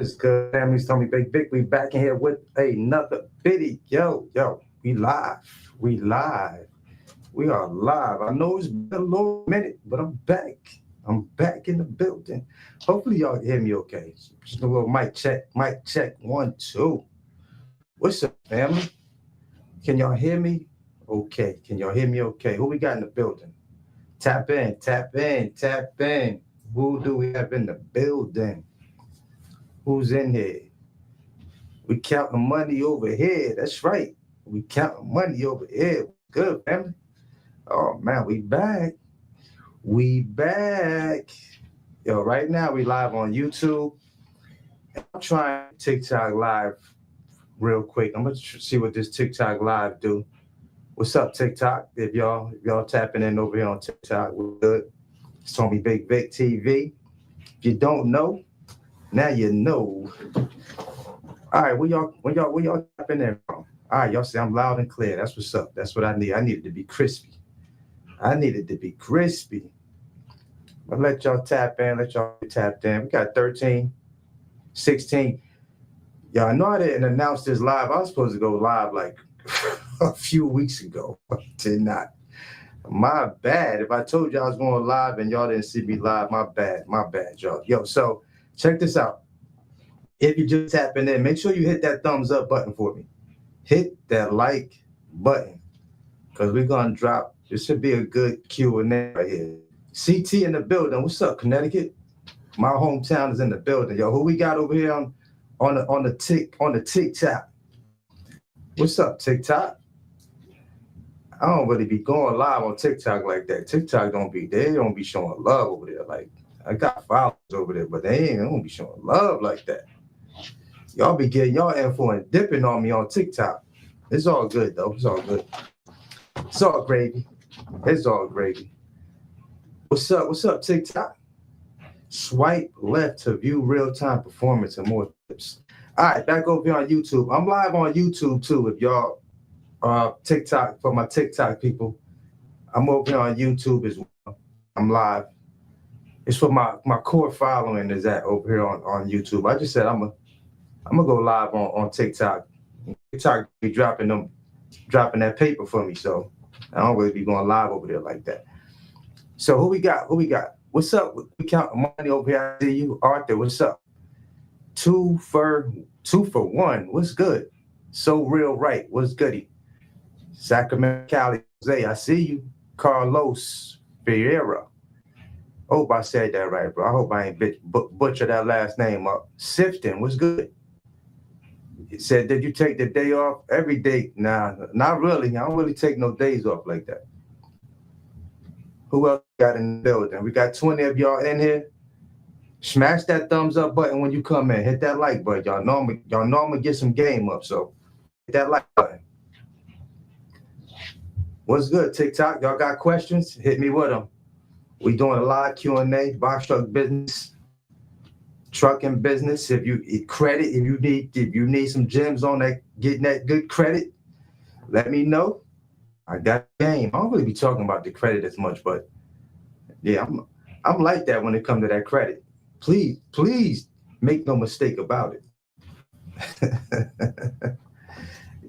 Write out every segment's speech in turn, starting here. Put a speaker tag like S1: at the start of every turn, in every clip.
S1: What's good, family? It's Tommy Big Vic. We back in here with another video. Yo, we live. We live. We are live. I know it's been a little minute, but I'm back. I'm back in the building. Hopefully y'all can hear me okay. Just a little mic check. Mic check. 1, 2. What's up, family? Can y'all hear me? Okay. Can y'all hear me okay? Who we got in the building? Tap in, tap in, tap in. Who do we have in the building? Who's in here? We counting money over here. That's right. We counting money over here. Good, family. Oh, man, we back. We back. Yo, right now we live on YouTube. I'm trying TikTok live real quick. I'm going to see what this TikTok live do. What's up, TikTok? If y'all tapping in over here on TikTok, we're good. It's Tommy Big Vic TV. If you don't know, now you know. All right, where y'all tapping in from? All right, y'all say I'm loud and clear. That's what's up. That's what I need. I need it to be crispy. I need it to be crispy. I'll let y'all tap in. Let y'all get tapped in. We got 13, 16. Y'all know I didn't announce this live. I was supposed to go live like a few weeks ago. I did not. My bad. If I told you I was going live and y'all didn't see me live, my bad, y'all. Yo, so check this out. If you're just tapping in, make sure you hit that thumbs up button for me. Hit that like button, because we're going to drop. This should be a good Q&A right here. CT in the building. What's up, Connecticut? My hometown is in the building. Yo, who we got over here on the TikTok? What's up, TikTok? I don't really be going live on TikTok like that. TikTok don't be showing love over there. Like, I got followers over there, but they don't be showing love like that. Y'all be getting y'all info and dipping on me on TikTok. It's all good though. It's all good. It's all gravy. It's all gravy. What's up? What's up, TikTok? Swipe left to view real-time performance and more tips. All right, back over here on YouTube. I'm live on YouTube too. If y'all TikTok, for my TikTok people, I'm over here on YouTube as well. I'm live. It's for my core following is that over here on YouTube. I just said I'm gonna go live on TikTok. TikTok be dropping that paper for me, so I don't really be going live over there like that. So who we got? What's up? We count money over here. I see you, Arthur. What's up? 2 for 1. What's good? So real right. What's goody? Sacramento, Cali, Jose. I see you. Carlos Ferreira. Hope I said that right, bro. I hope I ain't butcher that last name up. Sifton. What's good? It said, did you take the day off? Every day? Nah, not really. I don't really take no days off like that. Who else got in the building? We got 20 of y'all in here. Smash that thumbs up button when you come in. Hit that like button. Y'all know I'm gonna get some game up, so hit that like button. What's good, TikTok? Y'all got questions? Hit me with them. We doing a live Q&A, box truck business, trucking business. If you need some gems on that, getting that good credit, let me know. I got game. I don't really be talking about the credit as much, but yeah, I'm like that when it comes to that credit. Please make no mistake about it.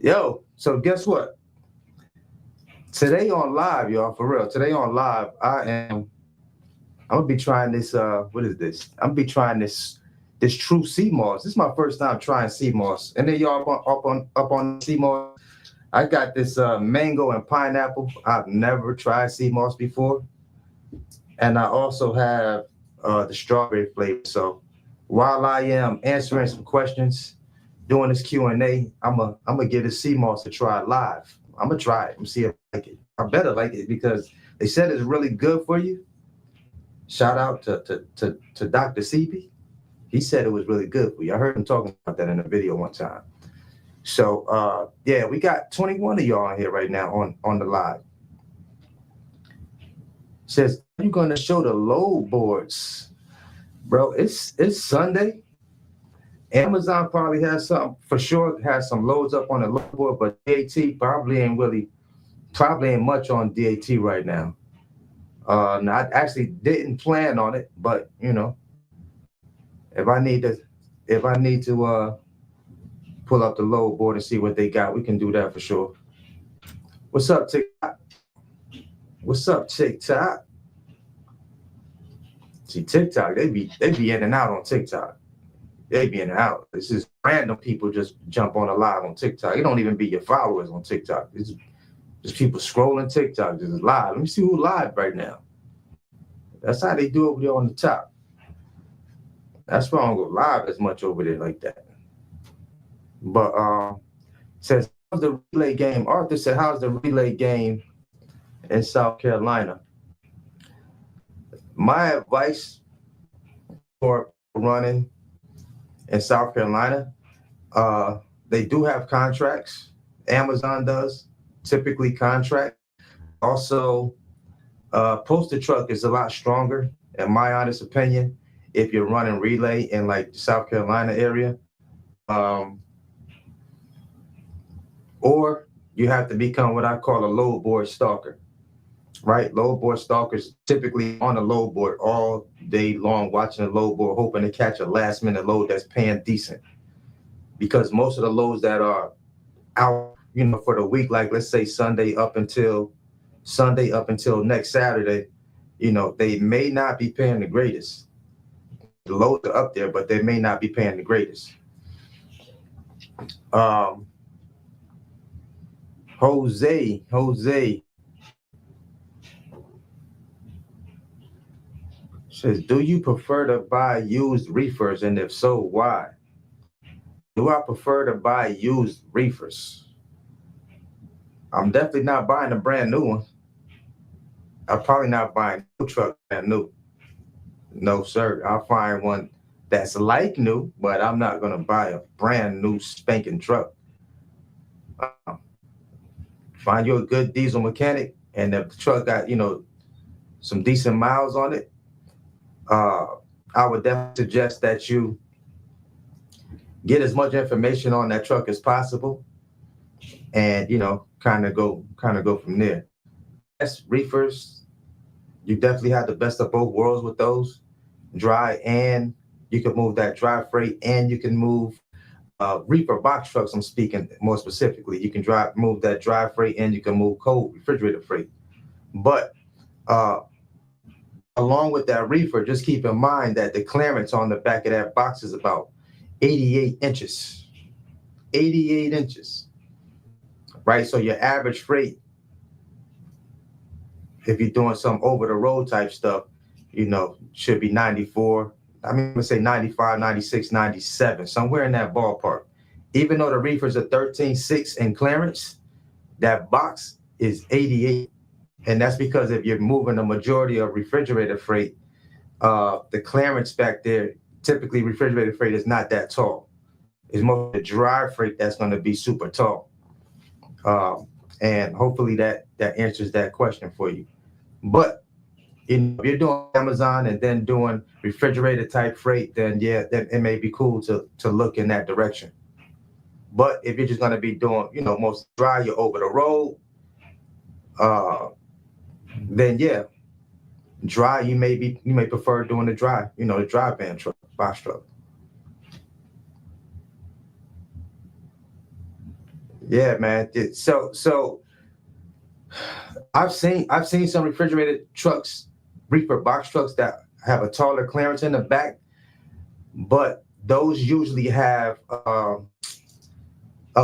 S1: Yo, so guess what? Today on live, y'all, for real. Today on live, I'm gonna be trying this. What is this? I'm gonna be trying this true sea moss. This is my first time trying sea moss. And then y'all up on sea moss. I got this mango and pineapple. I've never tried sea moss before, and I also have the strawberry flavor. So while I am answering some questions, doing this Q&A, I'm gonna give the sea moss a try live. I'm gonna try it and see if I like it. I better like it because they said it's really good for you. Shout out to Dr. CB. He said it was really good for you. I heard him talking about that in a video one time. So yeah, we got 21 of y'all in here right now on the live. Says, are you gonna show the load boards? Bro, it's Sunday. Amazon probably has something for sure, has some loads up on the load board, but DAT probably ain't much on DAT right now. I actually didn't plan on it, but you know, if I need to if I need to pull up the load board and see what they got, we can do that for sure. What's up, TikTok? What's up, TikTok? See, TikTok, they be in and out on TikTok. They be in and out. This is random people just jump on a live on TikTok. It don't even be your followers on TikTok. It's just people scrolling TikTok, just live. Let me see who live right now. That's how they do over there on the top. That's why I don't go live as much over there like that. But says, how's the relay game? Arthur said, how's the relay game in South Carolina? My advice for running in South Carolina, they do have contracts. Amazon does typically contract. Also, posted truck is a lot stronger, in my honest opinion, if you're running relay in like the South Carolina area. Or you have to become what I call a load board stalker, right? Load board stalkers typically on the load board all day long, watching the load board, hoping to catch a last minute load that's paying decent. Because most of the loads that are out, for the week, like let's say Sunday up until next Saturday, they may not be paying the greatest. The loads are up there, but they may not be paying the greatest. Jose says, do you prefer to buy used reefers? And if so, why? Do I prefer to buy used reefers? I'm definitely not buying a brand new one. I'm probably not buying a new truck brand new. No, sir. I'll find one that's like new, but I'm not going to buy a brand new spanking truck. Find you a good diesel mechanic, and if the truck got, some decent miles on it, I would definitely suggest that you get as much information on that truck as possible, and kind of go from there. Yes, reefers, you definitely have the best of both worlds with those. Dry, and you can move that dry freight, and you can move reefer box trucks. I'm speaking more specifically. You can move that dry freight, and you can move cold refrigerated freight. But along with that reefer, just keep in mind that the clearance on the back of that box is about 88 inches. 88 inches, right? So your average freight, if you're doing some over-the-road type stuff, should be 94. I mean, let's say 95, 96, 97, somewhere in that ballpark. Even though the reefers are 13.6 in clearance, that box is 88. And that's because if you're moving a majority of refrigerated freight, the clearance back there, typically refrigerated freight is not that tall. It's more the dry freight that's going to be super tall. And hopefully that answers that question for you. But if you're doing Amazon and then doing refrigerated type freight, then then it may be cool to look in that direction. But if you're just going to be doing, most dry, you're over the road, then dry, you may prefer doing the dry, the dry van truck, box truck. Yeah, man. So I've seen some refrigerated trucks, reefer box trucks that have a taller clearance in the back, but those usually have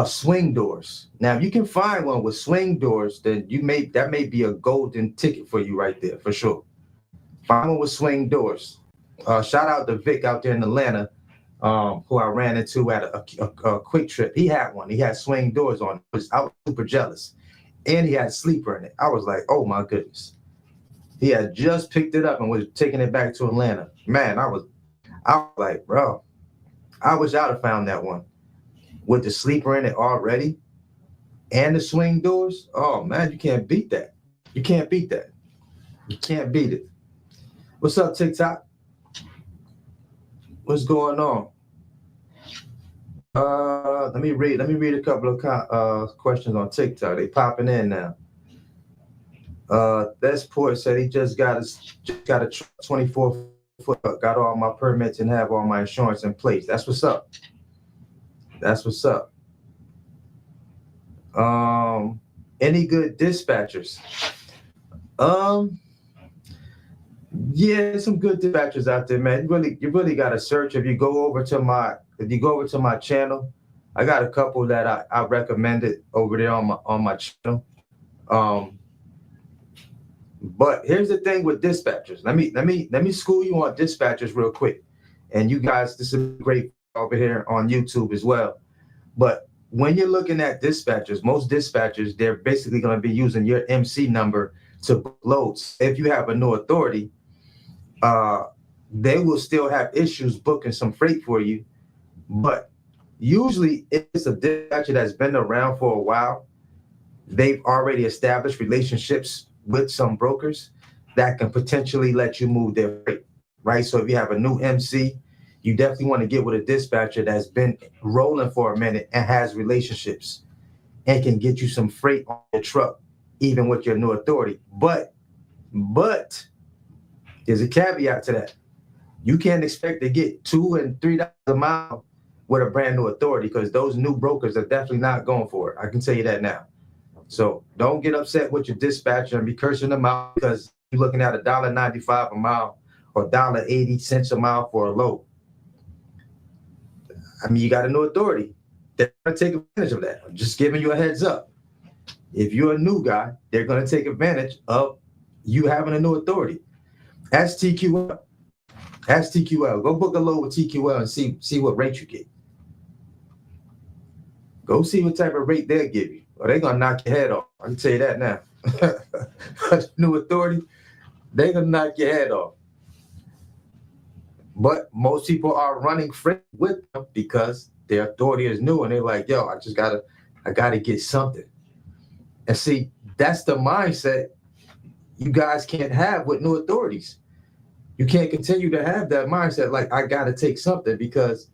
S1: swing doors. Now, if you can find one with swing doors, then that may be a golden ticket for you right there, for sure. Find one with swing doors. Shout out to Vic out there in Atlanta, who I ran into at a quick trip. He had one. He had swing doors on. I was super jealous. And he had a sleeper in it. I was like, oh my goodness. He had just picked it up and was taking it back to Atlanta. Man, I was like, bro, I wish I'd have found that one with the sleeper in it already and the swing doors. Oh man, you can't beat that. You can't beat that. You can't beat it. What's up, TikTok? What's going on? Let me read a couple of questions on TikTok. They popping in now. That's Port said he just got a 24 got all my permits and have all my insurance in place. That's what's up. That's what's up. Any good dispatchers? Um, yeah, some good dispatchers out there, man. You really got to search. If you go over to my channel, I got a couple that I recommended over there on my channel. Um, but here's the thing with dispatchers. Let me school you on dispatchers real quick. And you guys, this is great over here on YouTube as well. But when you're looking at dispatchers, most dispatchers, they're basically going to be using your MC number to book loads. If you have a new authority, they will still have issues booking some freight for you. But usually it's a dispatcher that's been around for a while. They've already established relationships with some brokers that can potentially let you move their freight, right? So if you have a new MC, you definitely want to get with a dispatcher that's been rolling for a minute and has relationships and can get you some freight on your truck, even with your new authority. But there's a caveat to that. You can't expect to get $2 and $3 a mile with a brand new authority, because those new brokers are definitely not going for it. I can tell you that now. So don't get upset with your dispatcher and be cursing them out because you're looking at $1.95 a mile or $1.80 a mile for a load. I mean, you got a new authority. They're going to take advantage of that. I'm just giving you a heads up. If you're a new guy, they're going to take advantage of you having a new authority. Ask TQL. Ask TQL. Go book a load with TQL and see what rate you get. Go see what type of rate they'll give you, or they're going to knock your head off. I can tell you that now. New authority, they're going to knock your head off. But most people are running freight with them because their authority is new, and they're like, yo, I gotta get something. And see, that's the mindset you guys can't have with new authorities. You can't continue to have that mindset like, I gotta take something, because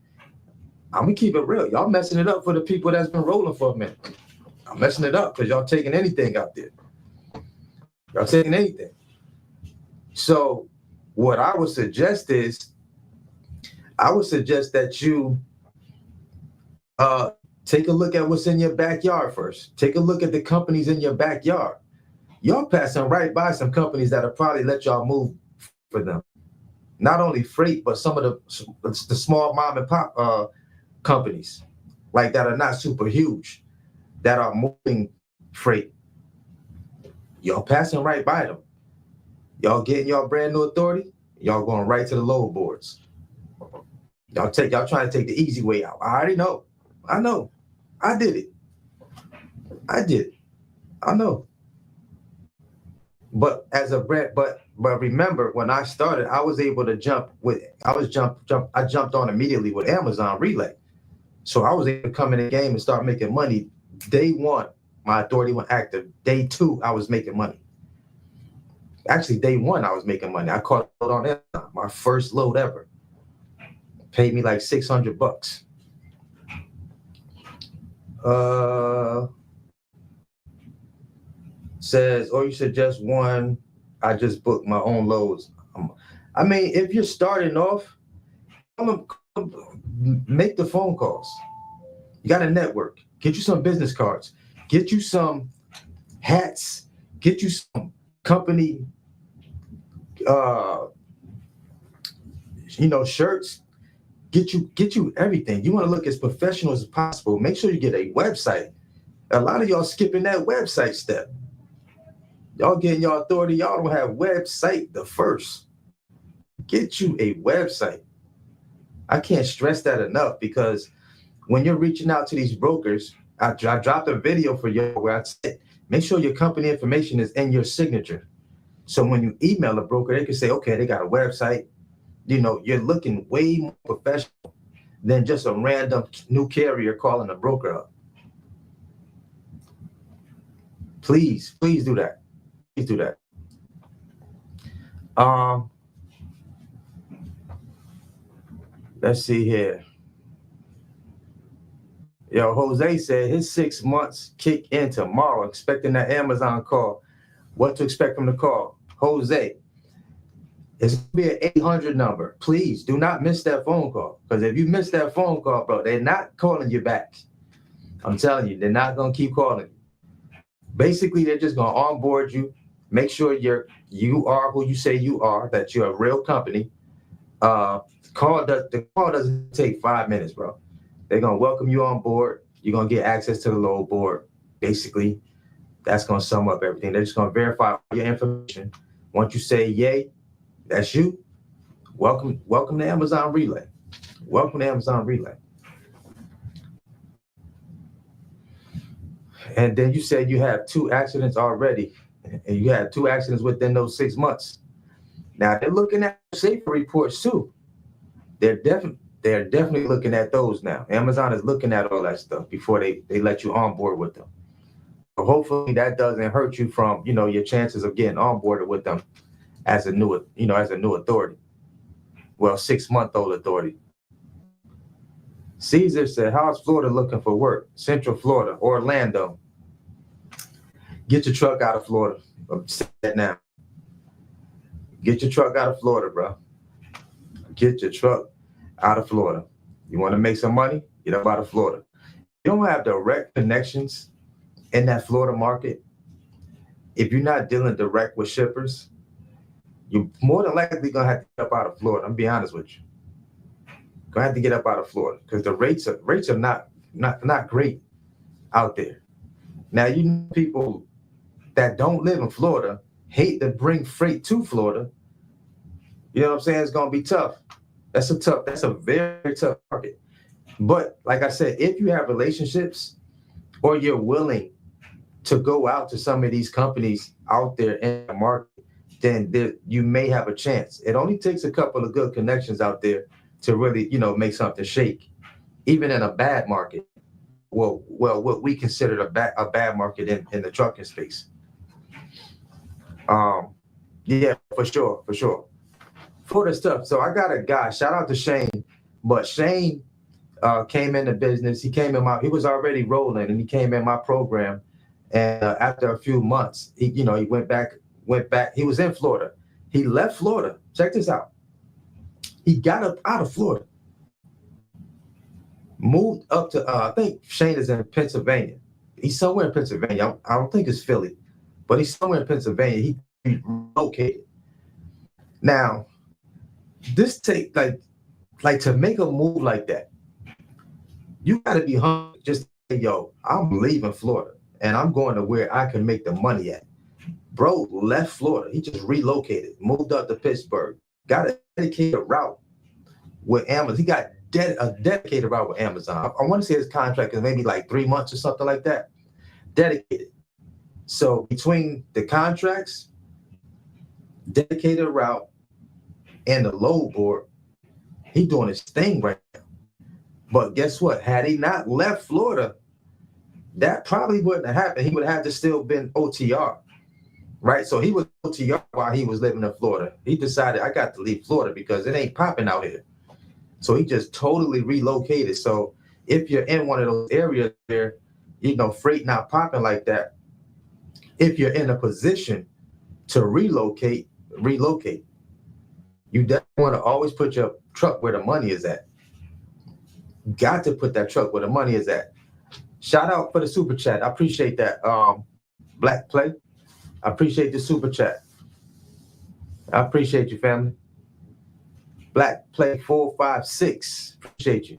S1: I'm gonna keep it real. Y'all messing it up for the people that's been rolling for a minute. I'm messing it up because y'all taking anything out there. Y'all taking anything. So what I would suggest that you take a look at what's in your backyard first. Take a look at the companies in your backyard. Y'all passing right by some companies that'll probably let y'all move for them. Not only freight, but some of the small mom and pop companies, like, that are not super huge, that are moving freight. Y'all passing right by them. Y'all getting y'all brand new authority. Y'all going right to the load boards. Y'all trying to take the easy way out. I already know. I know. I did it. I know. But as a brand, but remember, when I started, I was able to I jumped on immediately with Amazon Relay. So I was able to come in the game and start making money. Day one, my authority went active. Day two, I was making money. Actually, day one, I was making money. I caught a load on Amazon, my first load ever. Paid me like $600. Says, or you suggest one. I just booked my own loads. I mean, if you're starting off, make the phone calls. You got a network. Get you some business cards. Get you some hats. Get you some company, shirts. Get you everything. You want to look as professional as possible. Make sure you get a website. A lot of y'all skipping that website step. Y'all getting your authority. Y'all don't have website the first. Get you a website. I can't stress that enough, because when you're reaching out to these brokers, I dropped a video for you where I said, make sure your company information is in your signature. So when you email a broker, they can say, okay, they got a website. You're looking way more professional than just a random new carrier calling a broker up. Please do that. Please do that. Let's see here. Yo, Jose said his 6 months kick in tomorrow, expecting that Amazon call. What to expect from the call? Jose, It's gonna be an 800 number. Please do not miss that phone call. Because if you miss that phone call, bro, they're not calling you back. I'm telling you, they're not gonna keep calling you. Basically, they're just gonna onboard you, make sure you are who you say you are, that you're a real company. The call doesn't take 5 minutes, bro. They're gonna welcome you on board. You're gonna get access to the load board. Basically, that's gonna sum up everything. They're just gonna verify your information. Once you say yay, that's you. Welcome to Amazon Relay. Welcome to Amazon Relay. And then you said you have 2 accidents already, and you had 2 accidents within those 6 months. Now they're looking at safety reports too. They're definitely looking at those now. Amazon is looking at all that stuff before they let you on board with them. So hopefully that doesn't hurt you from, your chances of getting onboarded with them as a new authority. Well, 6-month-old authority. Caesar said, how's Florida looking for work? Central Florida, Orlando. Get your truck out of Florida. I'm saying that now. Get your truck out of Florida, bro. Get your truck out of Florida. You want to make some money? Get up out of Florida. You don't have direct connections in that Florida market. If you're not dealing direct with shippers, you're more than likely gonna have to get up out of Florida. I'm be honest with you. Gonna have to get up out of Florida because the rates are not great out there. Now people that don't live in Florida hate to bring freight to Florida. You know what I'm saying? It's gonna be tough. That's a very tough market. But like I said, if you have relationships or you're willing to go out to some of these companies out there in the market, then you may have a chance. It only takes a couple of good connections out there to really, make something shake, even in a bad market. Well, what we consider a bad market in the trucking space. Yeah, for sure. Florida stuff. So I got a guy. Shout out to Shane, but Shane came into business. He was already rolling, and he came in my program. And after a few months, he went back. He was in Florida. He left Florida. Check this out. He got up out of Florida, moved up to, I think Shane is in Pennsylvania. He's somewhere in Pennsylvania. I don't think it's Philly, but he's somewhere in Pennsylvania. He relocated. Now, this take like to make a move like that, you got to be hungry. Just say, yo, I'm leaving Florida and I'm going to where I can make the money at. Bro left Florida. He just relocated, moved up to Pittsburgh, got a dedicated route with Amazon. He got a dedicated route with Amazon. I want to say his contract is maybe like 3 months or something like that. Dedicated. So between the contracts, dedicated route, and the load board, he doing his thing right now. But guess what? Had he not left Florida, that probably wouldn't have happened. He would have to still been OTR. Right, so he was OTR while he was living in Florida. He decided, I got to leave Florida because it ain't popping out here. So he just totally relocated. So if you're in one of those areas where, freight not popping like that, if you're in a position to relocate. You definitely want to always put your truck where the money is at. Got to put that truck where the money is at. Shout out for the super chat. I appreciate that, Black Play. I appreciate the super chat. I appreciate you, family. Black Play 456. Appreciate you.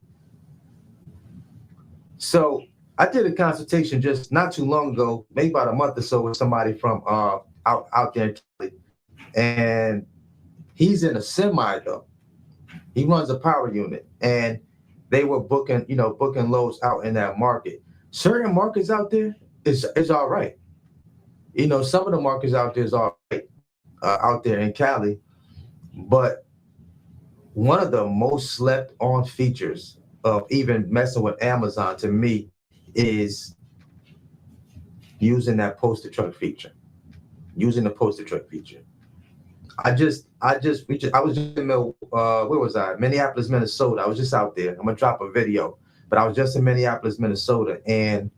S1: So I did a consultation just not too long ago, maybe about a month or so, with somebody from out there in Cali. And he's in a semi though. He runs a power unit, and they were booking loads out in that market. Certain markets out there is all right. Some of the markets out there is all right, out there in Cali, but one of the most slept on features of even messing with Amazon to me is using that posted truck feature. Using the posted truck feature. I was just in where was I? Minneapolis, Minnesota. I was just out there. I'm gonna drop a video, but I was just in Minneapolis, Minnesota, and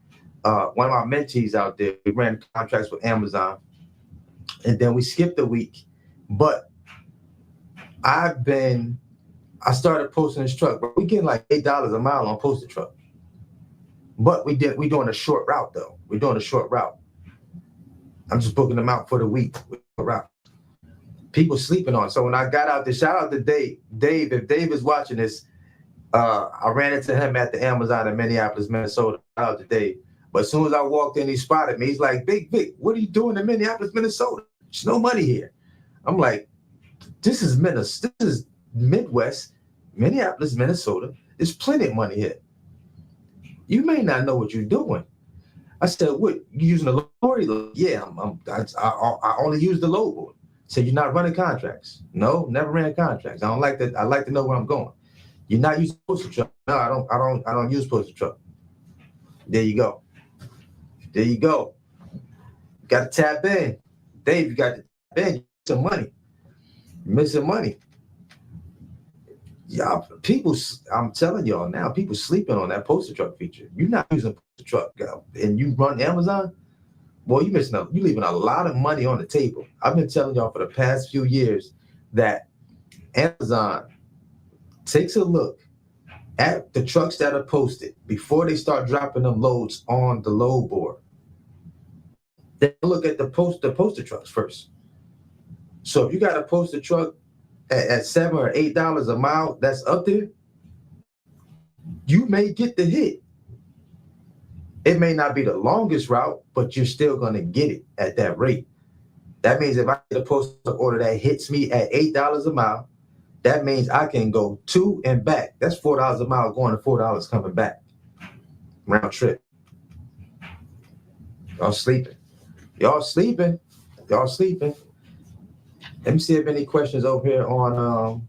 S1: one of my mentees out there, we ran contracts with Amazon, and then we skipped a week. But I started posting this truck, but we getting like $8 a mile on posted truck. But we doing a short route though. We're doing a short route. I'm just booking them out for the week. Route. People sleeping on it. So when I got out there, shout out to Dave. Dave, if Dave is watching this, I ran into him at the Amazon in Minneapolis, Minnesota. Shout out to Dave. But as soon as I walked in, he spotted me. He's like, Big Vic, what are you doing in Minneapolis, Minnesota? There's no money here. I'm like, this is Midwest, Minneapolis, Minnesota. There's plenty of money here. You may not know what you're doing. I said, what, you using the load board? Yeah, I only use the load board. Said, you're not running contracts. No, never ran contracts. I don't like that. I like to know where I'm going. You're not using postal truck. No, I don't use postal truck. There you go. There you go. Got to tap in. Dave, you got to tap in. You're missing money. You're missing money. Y'all, people, I'm telling y'all now, people sleeping on that postal truck feature. You're not using postal truck, and you run Amazon, boy, you leaving a lot of money on the table. I've been telling y'all for the past few years that Amazon takes a look at the trucks that are posted before they start dropping them loads on the load board. They look at the posted trucks first. So if you got a posted truck at $7 or $8 a mile, that's up there, you may get the hit. It may not be the longest route, but you're still going to get it at that rate. That means if I get a postal order that hits me at $8 a mile, that means I can go to and back. That's $4 a mile going to $4 coming back. Round trip. Y'all sleeping. Y'all sleeping. Y'all sleeping. Let me see if any questions over here on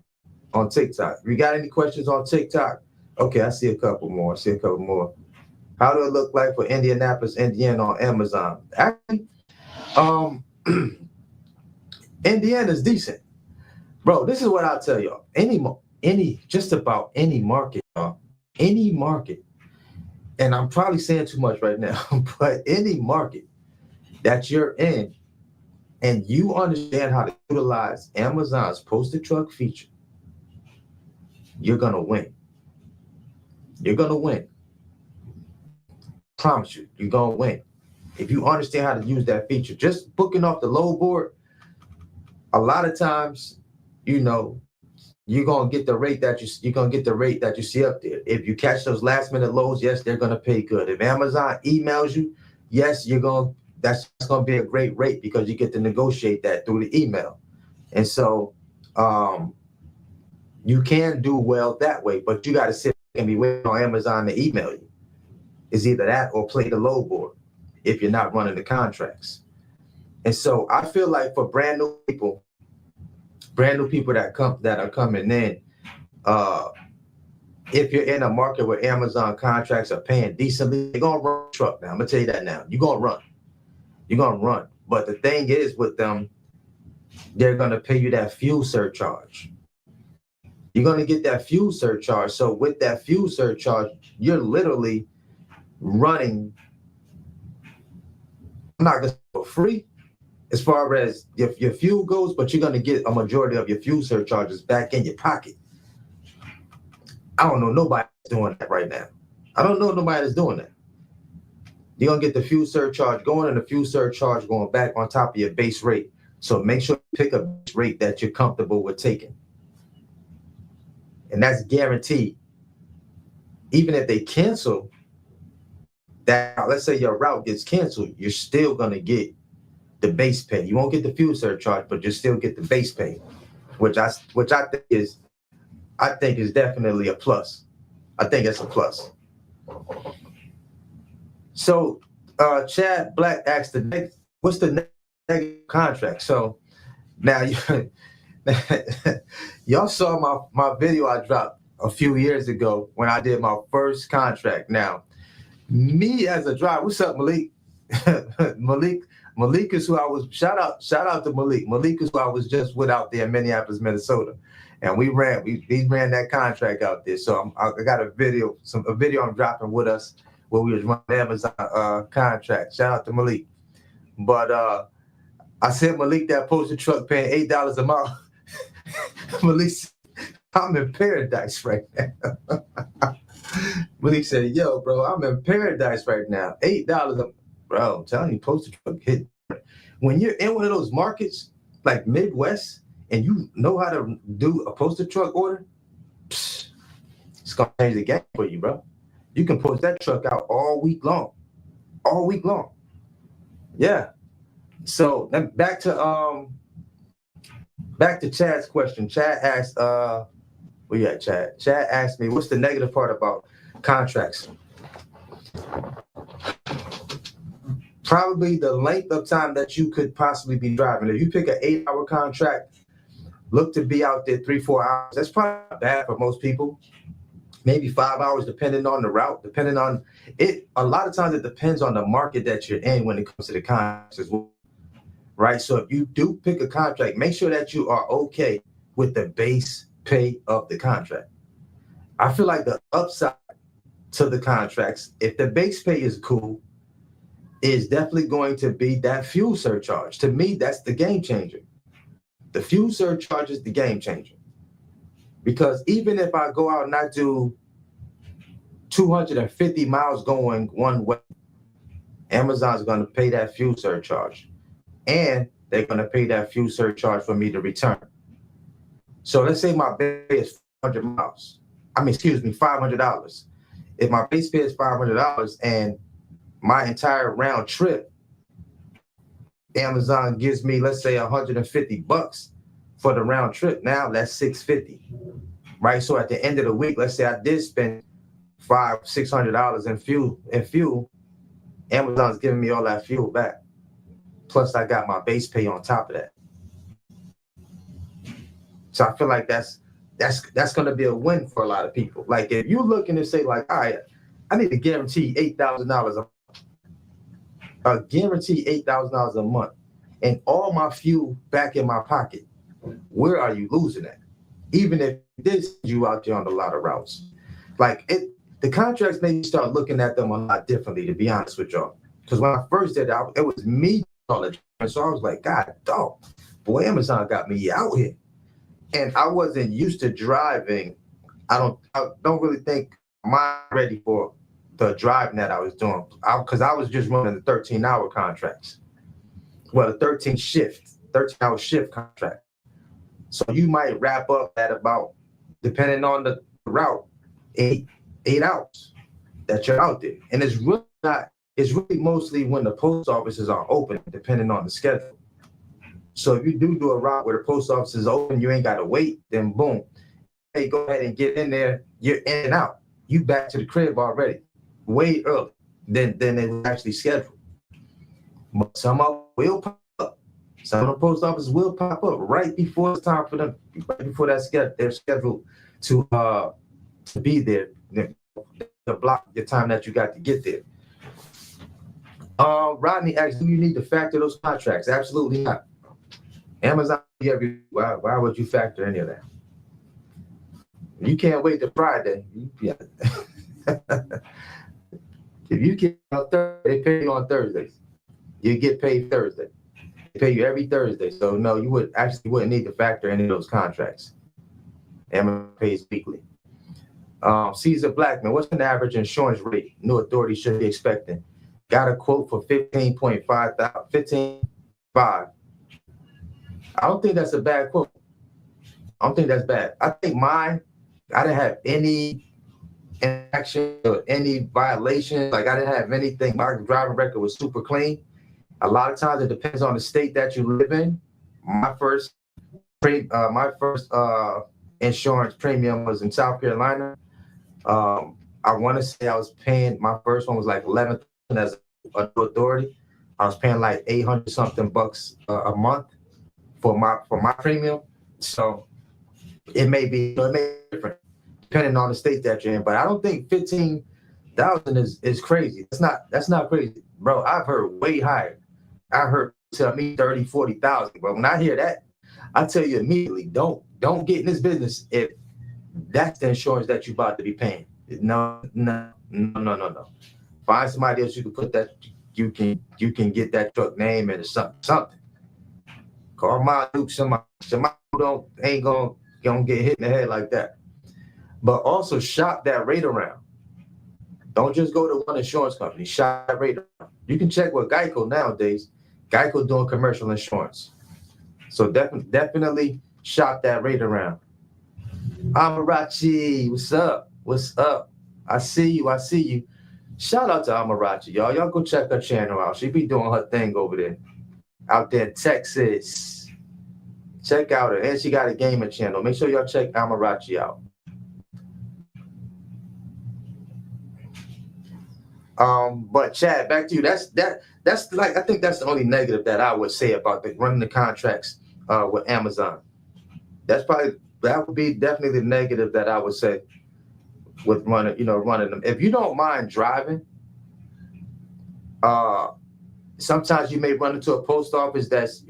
S1: TikTok. We got any questions on TikTok? Okay, I see a couple more. How do it look like for Indianapolis, Indiana on Amazon? Actually, Indiana's decent. Bro, this is what I'll tell y'all. Just about any market, y'all. Any market. And I'm probably saying too much right now, but any market that you're in, and you understand how to utilize Amazon's posted truck feature, you're going to win. You're going to win. Promise you, you're going to win. If you understand how to use that feature, just booking off the load board, a lot of times, you're going to get the rate that you see up there. If you catch those last minute loads, yes, they're going to pay good. If Amazon emails you, yes, that's going to be a great rate because you get to negotiate that through the email. And so you can do well that way, but you got to sit and be waiting on Amazon to email you. It's either that or play the load board if you're not running the contracts. And so I feel like for brand new people that are coming in, if you're in a market where Amazon contracts are paying decently, they're going to run a truck now. I'm going to tell you that now. You're going to run. You're going to run. But the thing is with them, they're going to pay you that fuel surcharge. You're going to get that fuel surcharge. So with that fuel surcharge, you're literally running, I'm not going to say for free as far as your fuel goes, but you're going to get a majority of your fuel surcharges back in your pocket. I don't know nobody that's doing that right now. I don't know nobody that's doing that. You're going to get the fuel surcharge going and the fuel surcharge going back on top of your base rate. So make sure you pick a base rate that you're comfortable with taking. And that's guaranteed. Even if they cancel that, let's say your route gets canceled, you're still going to get the base pay. You won't get the fuel surcharge, but you still get the base pay, which I think is definitely a plus. I think it's a plus. So Chad Black asked what's the negative contract? So now y'all saw my video I dropped a few years ago when I did my first contract. Now, me as a driver, what's up, Malik? Malik is who I was, shout out to Malik. Malik is who I was just with out there in Minneapolis, Minnesota. And we ran that contract out there. So I got a video I'm dropping with us where we was running Amazon contract. Shout out to Malik. But I sent Malik that posted truck paying $8 a mile. Malik said, I'm in paradise right now. Malik said, yo, bro, I'm in paradise right now. $8. Bro, I'm telling you, postal truck hit. When you're in one of those markets, like Midwest, and you know how to do a postal truck order, psh, it's going to change the game for you, bro. You can post that truck out all week long. All week long. Yeah. So then back to Chad's question. Chad asked, where you at, Chad? Chad asked me, what's the negative part about contracts? Probably the length of time that you could possibly be driving. If you pick an 8-hour contract, look to be out there 3-4 hours. That's probably not bad for most people. Maybe 5 hours, depending on the route, depending on it. A lot of times it depends on the market that you're in when it comes to the contracts as well. Right? So if you do pick a contract, make sure that you are okay with the base pay of the contract. I feel like the upside to the contracts, if the base pay is cool, is definitely going to be that fuel surcharge. To me, that's the game changer. The fuel surcharge is the game changer. Because even if I go out and I do 250 miles going one way, Amazon's going to pay that fuel surcharge. And they're going to pay that fuel surcharge for me to return. So let's say my base pay is 500 miles. $500. If my base pay is $500 and my entire round trip, Amazon gives me, let's say, $150 for the round trip. Now that's $650, right? So at the end of the week, let's say I did spend $500-$600 in fuel. Amazon's giving me all that fuel back. Plus, I got my base pay on top of that. So I feel like that's going to be a win for a lot of people. Like if you're looking to say, like, all right, I need to guarantee $8,000 a guarantee $8,000 a month, and all my fuel back in my pocket, where are you losing at? Even if this you out there on a lot of routes, like the contracts made me start looking at them a lot differently, to be honest with y'all. Because when I first did it, it was me college, and so I was like, God, dog, boy, Amazon got me out here, and I wasn't used to driving. I don't really think I'm ready for the driving that I was doing, because I was just running the 13-hour contracts. Well, the 13-hour shift contract. So you might wrap up at about, depending on the route, 8 hours that you're out there. And it's really mostly when the post offices are open, depending on the schedule. So if you do a route where the post office is open, you ain't got to wait, then boom. Hey, go ahead and get in there. You're in and out. You back to the crib already, way early than it was actually scheduled. But some of them will pop up. Some of the post offices will pop up right before it's time for them, right before they're scheduled to be there, to block the time that you got to get there. Rodney asks, do you need to factor those contracts? Absolutely not. Amazon, why would you factor any of that? You can't wait till Friday. Yeah. If you get on Thursday, they pay you on Thursdays. You get paid Thursday. They pay you every Thursday. So no, you wouldn't need to factor any of those contracts. Amazon pays weekly. Caesar Blackman, what's an average insurance rate new authority should be expecting? Got a quote for $15,500. I don't think that's a bad quote. I don't think that's bad. I think mine, I didn't have any infraction or any violation. Like I didn't have anything. My driving record was super clean. A lot of times it depends on the state that you live in. My first insurance premium was in South Carolina. I want to say I was paying, my first one was like $11,000 as a new authority. I was paying like $800 something a month for my premium. So it may be different depending on the state that you're in. But I don't think 15,000 is crazy. That's not crazy, bro. I've heard way higher. I heard tell me 30, 40,000. But when I hear that, I tell you immediately, don't get in this business if that's the insurance that you're about to be paying. No. Find somebody else you can put that, you can get that truck name and something. Call my Duke, somebody who ain't gonna get hit in the head like that. But also shop that rate around. Don't just go to one insurance company. Shop that rate around. You can check with Geico nowadays. Geico doing commercial insurance. So definitely shop that rate around. Amarachi, what's up? What's up? I see you. Shout out to Amarachi, y'all. Y'all go check her channel out. She be doing her thing over there. Out there in Texas. Check out her. And she got a gaming channel. Make sure y'all check Amarachi out. But Chad, back to you. That's like, I think that's the only negative that I would say about running the contracts with Amazon. That would be definitely the negative that I would say with running them. If you don't mind driving, sometimes you may run into a post office that's,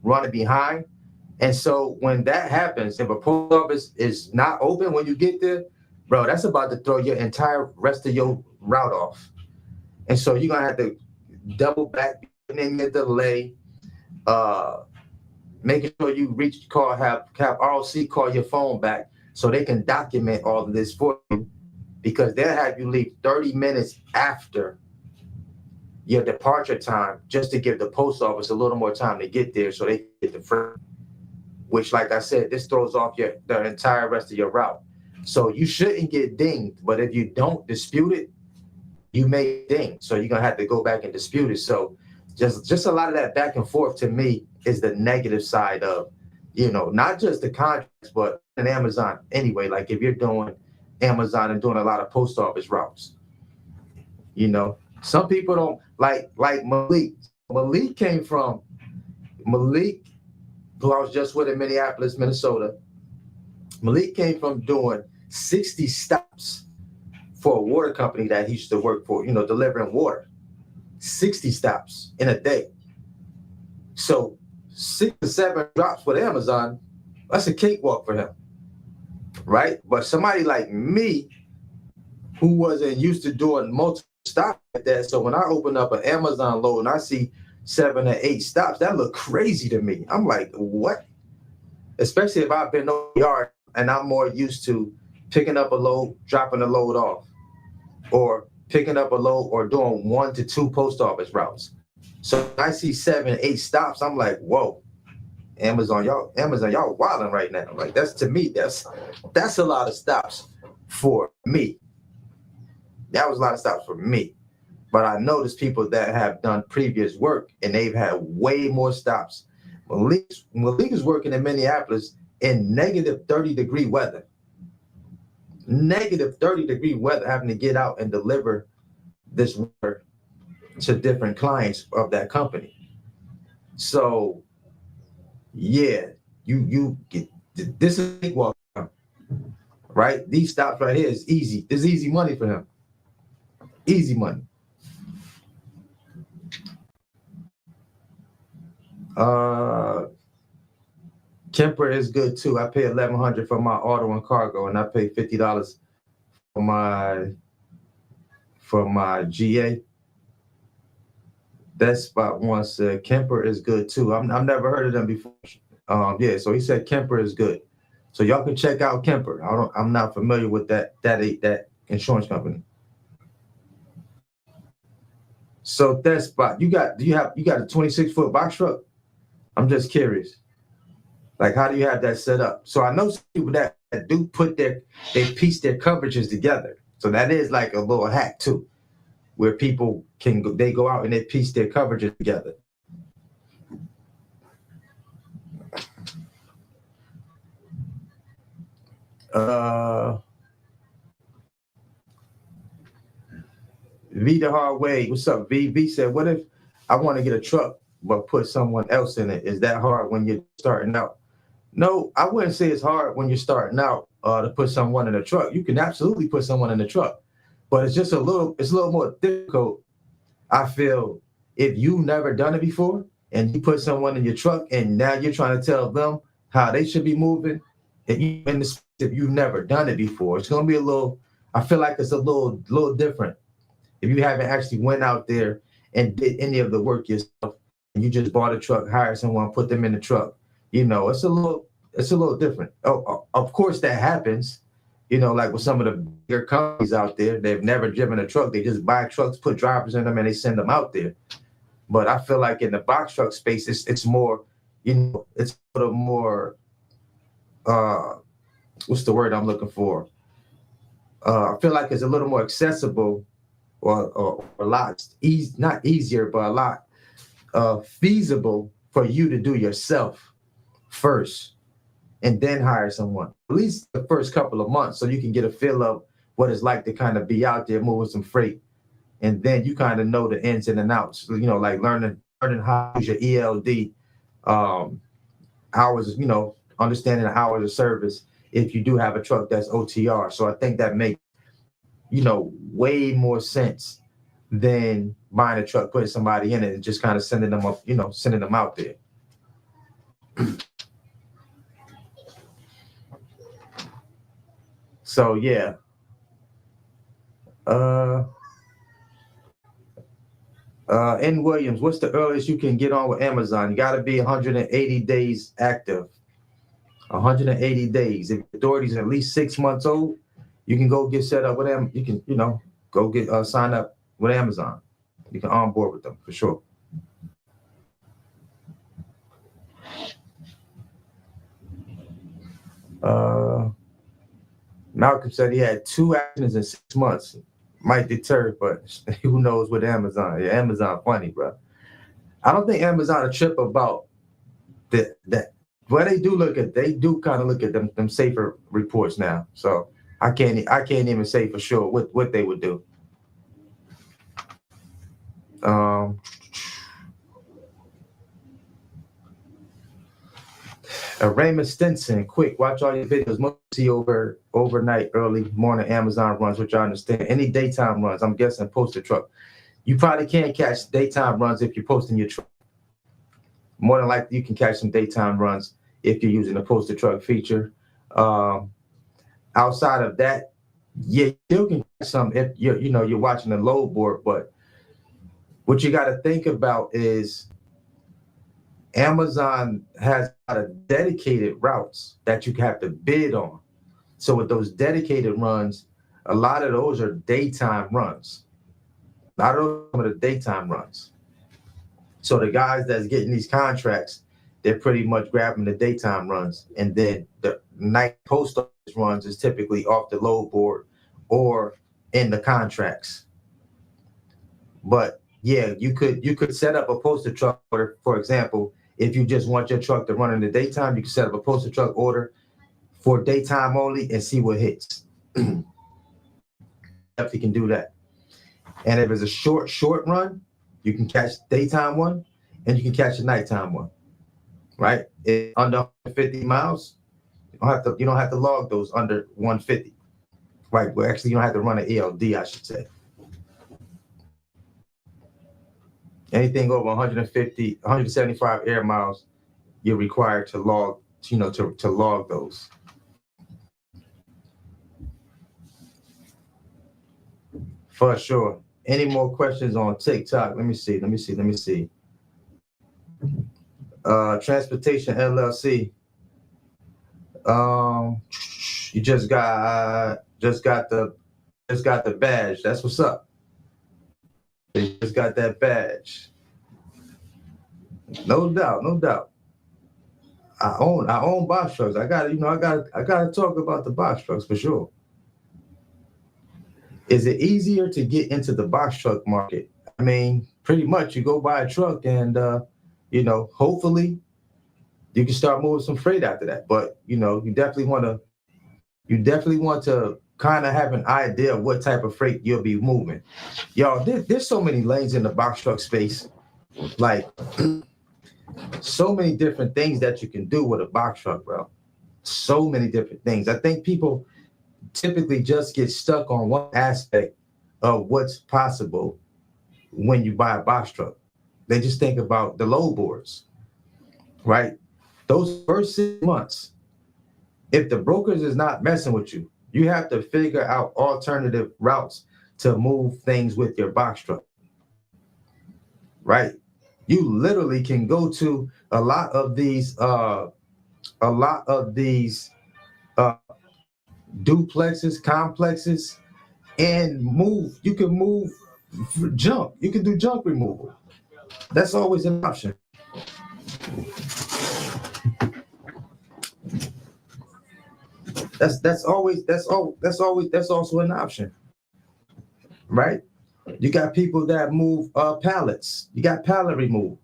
S1: running behind. And so when that happens, if a post office is not open when you get there, bro, that's about to throw your entire rest of your route off. And so you're gonna have to double back in your delay, making sure you reach call, have ROC call your phone back so they can document all of this for you, because they'll have you leave 30 minutes after your departure time just to give the post office a little more time to get there so they can get the free, which, like I said, this throws off the entire rest of your route. So you shouldn't get dinged, but if you don't dispute it, you may ding. So you're gonna have to go back and dispute it. So just a lot of that back and forth to me is the negative side of, not just the contracts, but in Amazon anyway. Like if you're doing Amazon and doing a lot of post office routes, some people don't like Malik. Malik, who I was just with in Minneapolis, Minnesota. Malik came from doing 60 stops for a water company that he used to work for, delivering water. 60 stops in a day. So 6 to 7 drops with Amazon, that's a cakewalk for him, right? But somebody like me, who wasn't used to doing multiple stops like that, so when I open up an Amazon load and I see 7 or 8 stops, that look crazy to me. I'm like, what? Especially if I've been on the yard and I'm more used to picking up a load, dropping a load off, or picking up a load or doing 1 to 2 post office routes. So I see 7, 8 stops. I'm like, whoa, Amazon, y'all wilding right now. Like that's a lot of stops for me. That was a lot of stops for me. But I noticed people that have done previous work and they've had way more stops. Malik is working in Minneapolis in negative 30-degree weather. Negative 30-degree weather, having to get out and deliver this water to different clients of that company. So, yeah, you get this is a big walk, right? These stops right here is easy. This is easy money for him. Easy money. Kemper is good too. I pay $1,100 for my auto and cargo, and I pay $50 for my GA. That spot one said Kemper is good too. I've never heard of them before. Yeah, so he said Kemper is good. So y'all can check out Kemper. I'm not familiar with that insurance company. So that spot, you got a 26-foot box truck? I'm just curious. Like, how do you have that set up? So I know some people that do they piece their coverages together. So that is like a little hack too, where people they go out and they piece their coverages together. V the hard way. What's up, V? V said, what if I want to get a truck but put someone else in it? Is that hard when you're starting out? No, I wouldn't say it's hard when you're starting out to put someone in a truck. You can absolutely put someone in a truck, but it's just a little more difficult. I feel if you've never done it before and you put someone in your truck and now you're trying to tell them how they should be moving, if you've never done it before, it's going to be I feel like it's a little different. If you haven't actually went out there and did any of the work yourself you just bought a truck, hire someone, put them in the truck. It's a little different. Of course that happens. Like with some of the bigger companies out there, they've never driven a truck. They just buy trucks, put drivers in them, and they send them out there. But I feel like in the box truck space, it's more, it's a little more. What's the word I'm looking for? I feel like it's a little more accessible, or a lot not easier, but a lot feasible for you to do yourself first, and then hire someone, at least the first couple of months, so you can get a feel of what it's like to kind of be out there moving some freight. And then you kind of know the ins and outs, like learning how to use your ELD, hours, understanding the hours of service if you do have a truck that's OTR. So I think that makes, way more sense than buying a truck, putting somebody in it, and just kind of sending them up, sending them out there. So yeah. N. Williams, what's the earliest you can get on with Amazon? You got to be 180 days active. 180 days. If your authority's at least 6 months old, you can go get set up with them. You can, go get sign up with Amazon. You can onboard with them for sure. Malcolm said he had 2 accidents in 6 months. Might deter, but who knows with Amazon? Yeah, Amazon funny, bro. I don't think Amazon a trip about that. Well, they do kind of look at them safer reports now. So I can't even say for sure what they would do. Raymond Stinson, quick, watch all your videos. Mostly overnight, early morning Amazon runs, which I understand. Any daytime runs, I'm guessing post a truck. You probably can't catch daytime runs if you're posting your truck. More than likely, you can catch some daytime runs if you're using the post a truck feature. Outside of that, yeah, you still can catch some if you're watching the load board. But what you got to think about is Amazon has a lot of dedicated routes that you have to bid on. So with those dedicated runs, a lot of those are daytime runs. A lot of those are the daytime runs. So the guys that's getting these contracts, they're pretty much grabbing the daytime runs. And then the night post office runs is typically off the load board or in the contracts. But yeah, you could set up a posted truck order, for example. If you just want your truck to run in the daytime, you can set up a posted truck order for daytime only and see what hits. Definitely can do that. And if it's a short run, you can catch daytime one and you can catch the nighttime one. Right? If under 150 miles, you don't have to log those under 150. Right? Well, actually, you don't have to run an ELD, I should say. Anything over 150, 175 air miles, you're required to log, to log those. For sure. Any more questions on TikTok? Let me see. Transportation LLC. You just got the badge. That's what's up. They just got that badge. No doubt. I own box trucks. I gotta talk about the box trucks for sure. Is it easier to get into the box truck market? I mean, pretty much you go buy a truck and hopefully you can start moving some freight after that. But you definitely want to kind of have an idea of what type of freight you'll be moving. Y'all, there's so many lanes in the box truck space, like so many different things that you can do with a box truck, bro. So many different things. I think people typically just get stuck on one aspect of what's possible when you buy a box truck. They just think about the load boards, right? Those first 6 months, if the brokers is not messing with you, you have to figure out alternative routes to move things with your box truck, right? You literally can go to a lot of these uh, duplexes, complexes, and move. You can move junk. You can do junk removal. That's always an option. That's also an option, right? You got people that move pallets. You got pallet removals.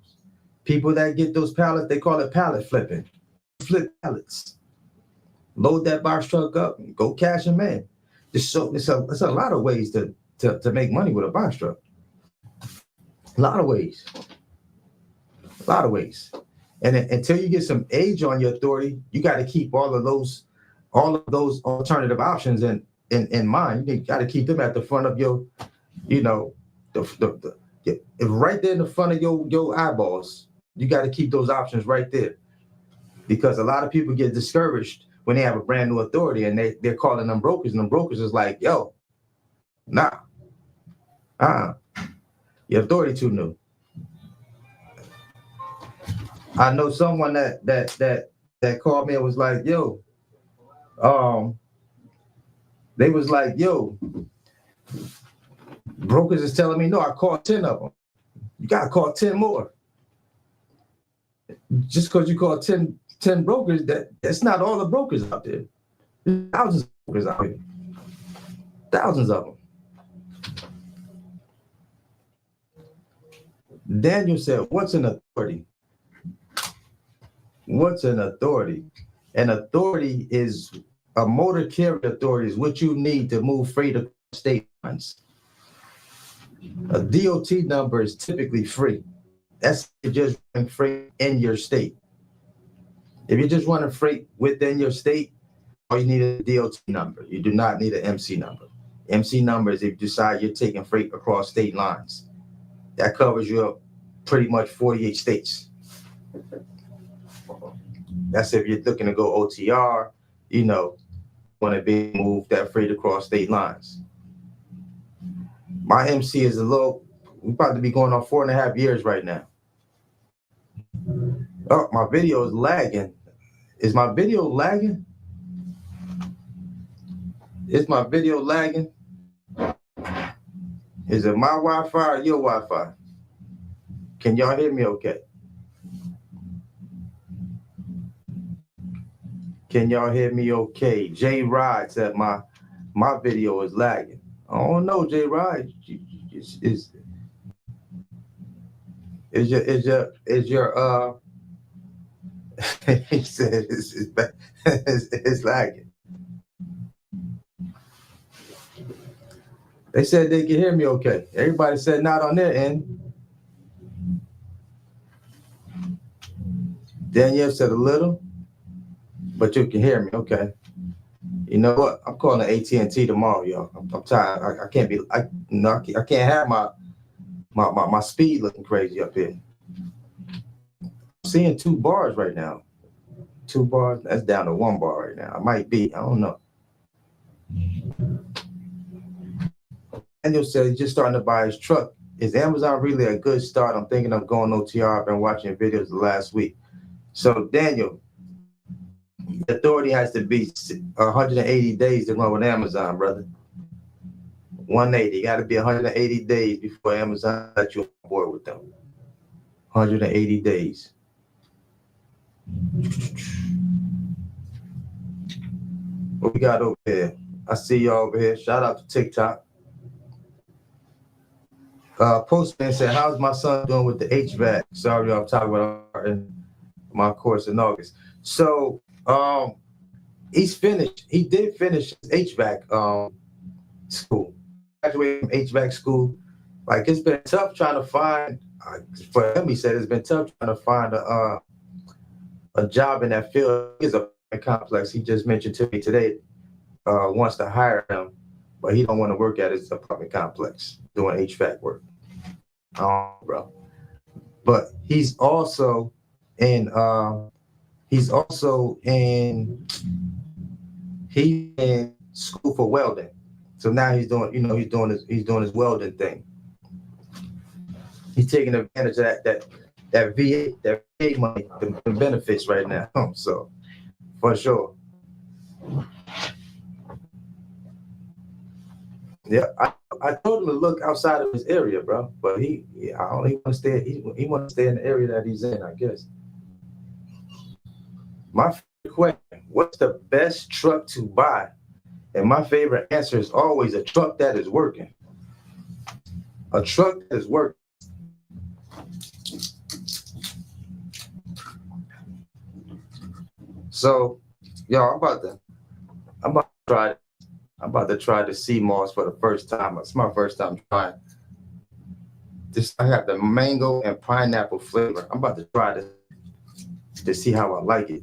S1: People that get those pallets, they call it pallet flipping. Flip pallets. Load that box truck up and go cash them in. It's a lot of ways to make money with a box truck. A lot of ways. A lot of ways. And until you get some age on your authority, you got to keep all of those alternative options in mind. You got to keep them at the front of your, you know, right there in the front of your eyeballs. You got to keep those options right there, because a lot of people get discouraged when they have a brand new authority and they're calling them brokers, and the brokers is like, yo, nah, your authority too new. I know someone that called me and was like, yo, they was like, yo, brokers is telling me, no, I called 10 of them. You got to call 10 more. Just because you call 10 brokers, that's not all the brokers out there. There's thousands of brokers out here. Thousands of them. Daniel said, what's an authority? What's an authority? An authority is a motor carrier authority is what you need to move freight across state lines. A DOT number is typically free. That's just running freight in your state. If you're just running freight within your state, all you need is a DOT number. You do not need an MC number. MC number is if you decide you're taking freight across state lines. That covers you pretty much 48 states. That's if you're looking to go OTR, want to be move that freight across state lines. My MC is we're about to be going on 4.5 years right now. Oh, my video is lagging. Is my video lagging? Is my video lagging? Is it my Wi-Fi or your Wi-Fi? Can y'all hear me okay? Can y'all hear me okay? J Rod said my video is lagging. I don't know, J Rod. Is your he said it's lagging. They said they can hear me okay. Everybody said not on their end. Danielle said a little, but you can hear me okay. You know what? I'm calling AT&T tomorrow, y'all. I'm tired. I can't have my speed looking crazy up here. I'm seeing 2 bars right now. 2 bars. That's down to 1 bar right now. I might be. I don't know. Daniel said he's just starting to buy his truck. Is Amazon really a good start? I'm thinking of going OTR. I've been watching videos the last week. So Daniel, the authority has to be 180 days to run with Amazon, brother. 180. You got to be 180 days before Amazon lets you on board with them. 180 days. What we got over here? I see y'all over here. Shout out to TikTok. Postman said, how's my son doing with the HVAC? Sorry, I'm talking about in my course in August. So he's finished. He did finish his HVAC school. Graduated from HVAC school. Like, it's been tough trying to find, for him, he said it's been tough trying to find a job in that field. He's a complex. He just mentioned to me today, wants to hire him, but he don't want to work at his apartment complex doing HVAC work. Bro. But he's also in school for welding. So now he's doing his welding thing. He's taking advantage of that that VA money, the benefits right now. So for sure. Yeah, I told him to look outside of his area, bro. But I only want to stay. He want to stay in the area that he's in, I guess. My favorite question: what's the best truck to buy? And my favorite answer is always a truck that is working. A truck that is working. So, y'all, I'm about to try. I'm about to try the sea moss for the first time. It's my first time trying this. I have the mango and pineapple flavor. I'm about to try this to see how I like it.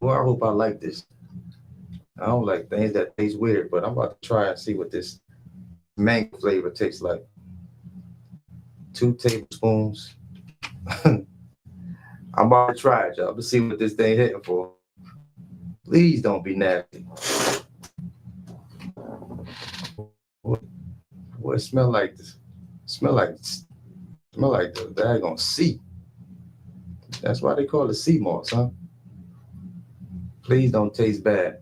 S1: Well, I hope I like this. I don't like things that taste weird, but I'm about to try and see what this mango flavor tastes like. 2 tablespoons. I'm about to try it, y'all, to see what this thing hitting for. Please don't be nasty. What it smell like this? Smell like the daggone sea. That's why they call it sea moss, huh? Please don't taste bad.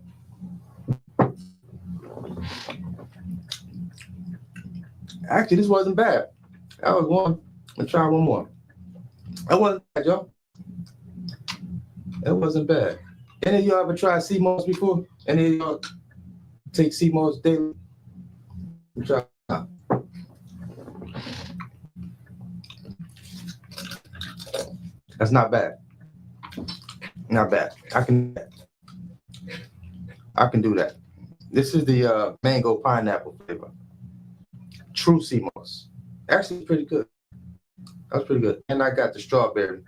S1: Actually, this wasn't bad. That was one. Let's try one more. That wasn't bad, y'all. That wasn't bad. Any of y'all ever tried sea moss before? Any of y'all take sea moss daily? Try. That's not bad. Not bad. I can do that. This is the mango pineapple flavor. True sea moss. Actually, pretty good. That's pretty good. And I got the strawberry.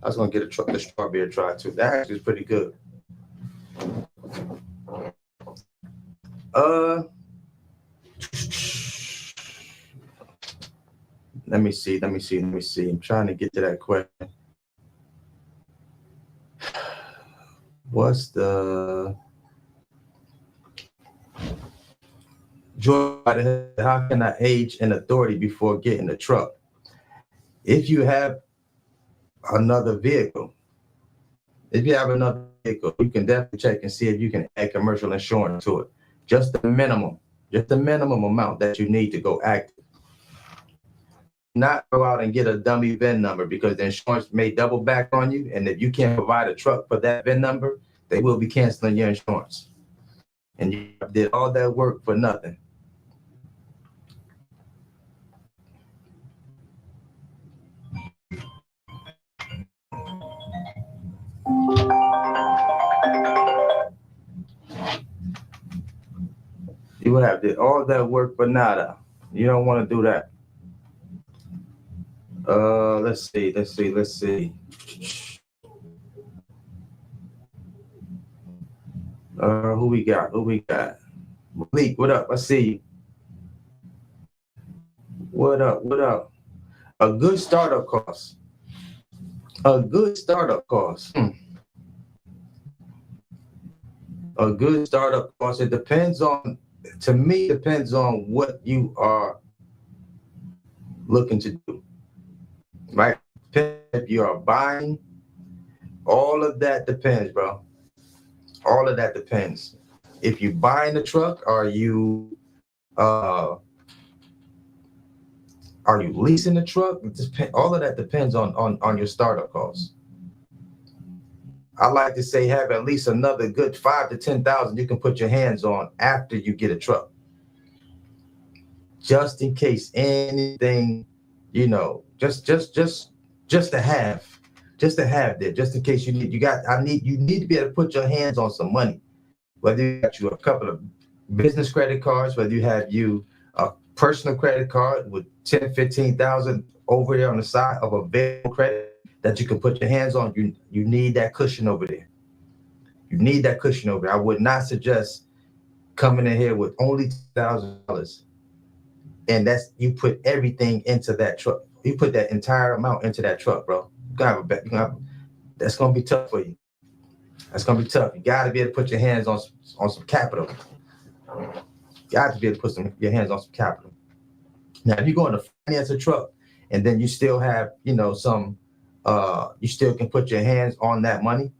S1: I was gonna get the strawberry try too. That actually is pretty good. Let me see. I'm trying to get to that question. What's the Joy? How can I age in authority before getting a truck? If you have another vehicle, you can definitely check and see if you can add commercial insurance to it. Just the minimum amount that you need to go active. Not go out and get a dummy VIN number because the insurance may double back on you. And if you can't provide a truck for that VIN number, they will be canceling your insurance. And you did all that work for nothing. You would have did all that work for nada. You don't want to do that. Let's see. Who we got? Malik, what up? I see you. What up? A good startup cost. A good startup cost. It depends on what you are looking to do. Right? If you are buying, all of that depends, bro. All of that depends. If you're buying a truck, are you leasing a truck? All of that depends on your startup costs. I like to say have at least another good 5,000 to 10,000 you can put your hands on after you get a truck, just in case anything, just to have there, just in case you need to be able to put your hands on some money, whether you got you a couple of business credit cards, whether you have a personal credit card with 10, 15,000 over there on the side of available credit that you can put your hands on. You need that cushion over there. I would not suggest coming in here with only $2,000, and you put everything into that truck. You put that entire amount into that truck, bro. That's gonna be tough for you. That's gonna be tough. You gotta be able to put your hands on some capital. Got to be able to put your hands on some capital. Now, if you're going to finance a truck and then you still have, some, you still can put your hands on that money,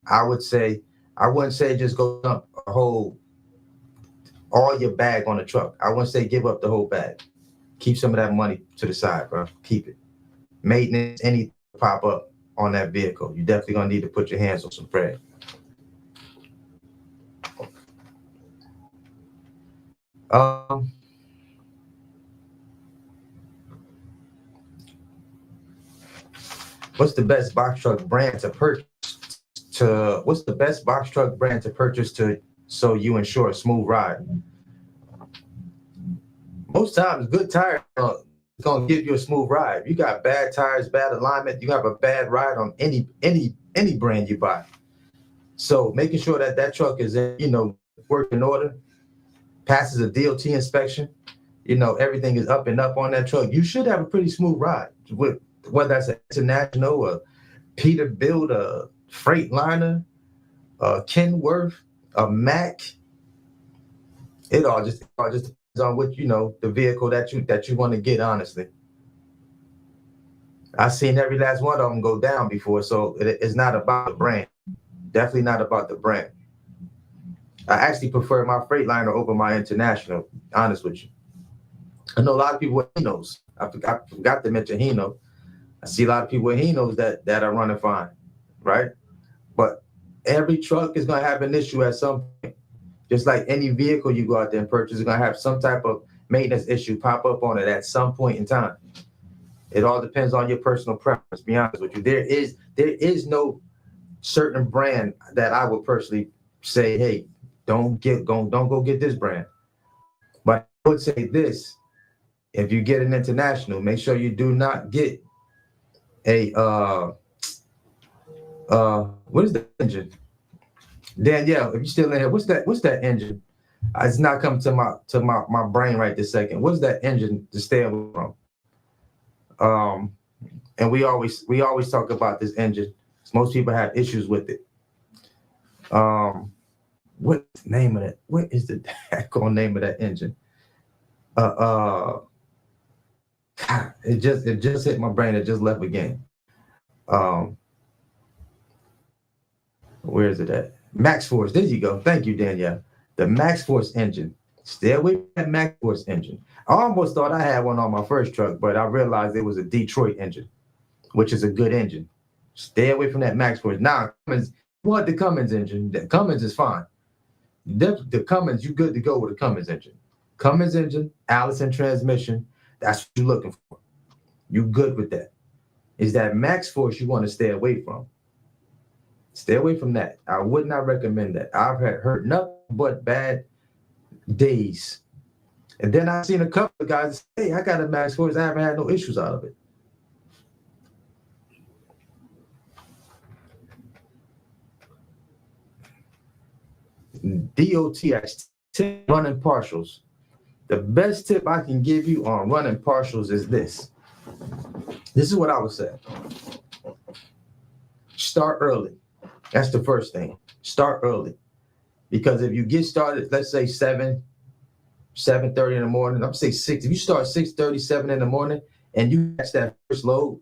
S1: I would say, I wouldn't say just go dump a whole, all your bag on the truck. I wouldn't say give up the whole bag. Keep some of that money to the side, bro. Keep it. Maintenance, anything pop up on that vehicle, you definitely gonna need to put your hands on some bread. Um, what's the best box truck brand to purchase? What's the best box truck brand to purchase to so you ensure a smooth ride? Most times, good tires gonna give you a smooth ride. If you got bad tires, bad alignment, you have a bad ride on any brand you buy. So making sure that that truck is in, working order, passes a DOT inspection, everything is up and up on that truck, you should have a pretty smooth ride. With whether that's an International, a Peterbilt, a Freightliner, a Kenworth, a Mack. It all just depends on what the vehicle that you want to get. Honestly, I've seen every last one of them go down before, so it's not about the brand. Definitely not about the brand. I actually prefer my Freightliner over my International. Honest with you, I know a lot of people with Hinos. I forgot to mention Hino. I see a lot of people with Hinos that are running fine, right? But every truck is gonna have an issue at some point. Just like any vehicle you go out there and purchase is gonna have some type of maintenance issue pop up on it at some point in time. It all depends on your personal preference. Be honest with you, there is no certain brand that I would personally say, hey, don't go get this brand. But I would say this: if you get an International, make sure you do not get a what is the engine? Danielle, if you're still in here, what's that engine? It's not coming to my brain right this second. What's that engine to stay away from? And we always talk about this engine. Most people have issues with it. What's the name of that? What is the actual name of that engine? It just hit my brain. It just left again. Where is it at? Max Force. There you go. Thank you, Danielle. The Max Force engine. Stay away from that Max Force engine. I almost thought I had one on my first truck, but I realized it was a Detroit engine, which is a good engine. Stay away from that Max Force. Now, Cummins, you want the Cummins engine? The Cummins is fine. The Cummins, you good to go with a Cummins engine. Cummins engine, Allison transmission. That's what you're looking for. You good with that? Is that Max Force you want to stay away from? Stay away from that. I would not recommend that. I've heard nothing but bad days. And then I've seen a couple of guys say, hey, I got a Max Force. I haven't had no issues out of it. DOTX, tip running partials. The best tip I can give you on running partials is this. This is what I would say. Start early. That's the first thing. Start early. Because if you get started, let's say 7:30 in the morning, I'm say 6. If you start 6:30, 7 in the morning, and you catch that first load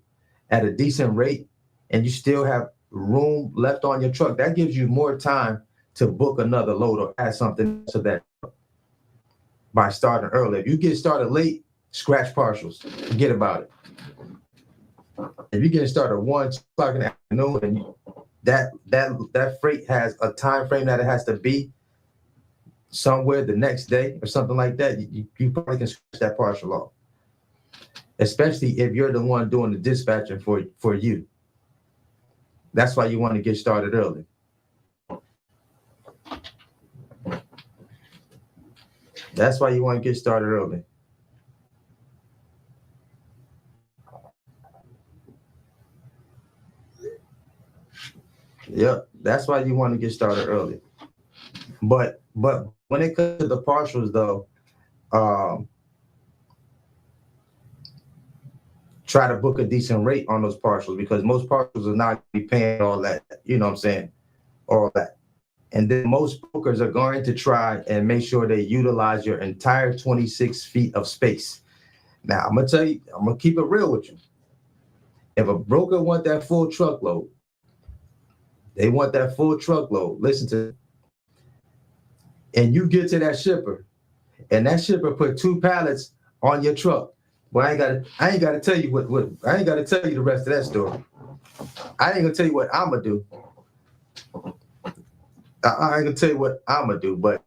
S1: at a decent rate, and you still have room left on your truck, that gives you more time to book another load or add something to that by starting early. If you get started late, scratch partials. Forget about it. If you get started at 1 o'clock in the afternoon and that freight has a time frame that it has to be somewhere the next day or something like that, you probably can scratch that partial off. Especially if you're the one doing the dispatching for you. That's why you want to get started early. That's why you want to get started early. Yep, that's why you want to get started early. But when it comes to the partials, though, try to book a decent rate on those partials, because most partials are not going to be paying all that. You know what I'm saying? All that. And then most brokers are going to try and make sure they utilize your entire 26 feet of space. Now I'm gonna tell you, I'm gonna keep it real with you. If a broker want that full truckload, they want that full truckload. Listen to, and you get to that shipper, and that shipper put 2 pallets on your truck. Well, I ain't gotta tell you what I ain't gotta tell you the rest of that story. I ain't gonna tell you what I'm gonna do. I ain't gonna tell you what I'm gonna do, but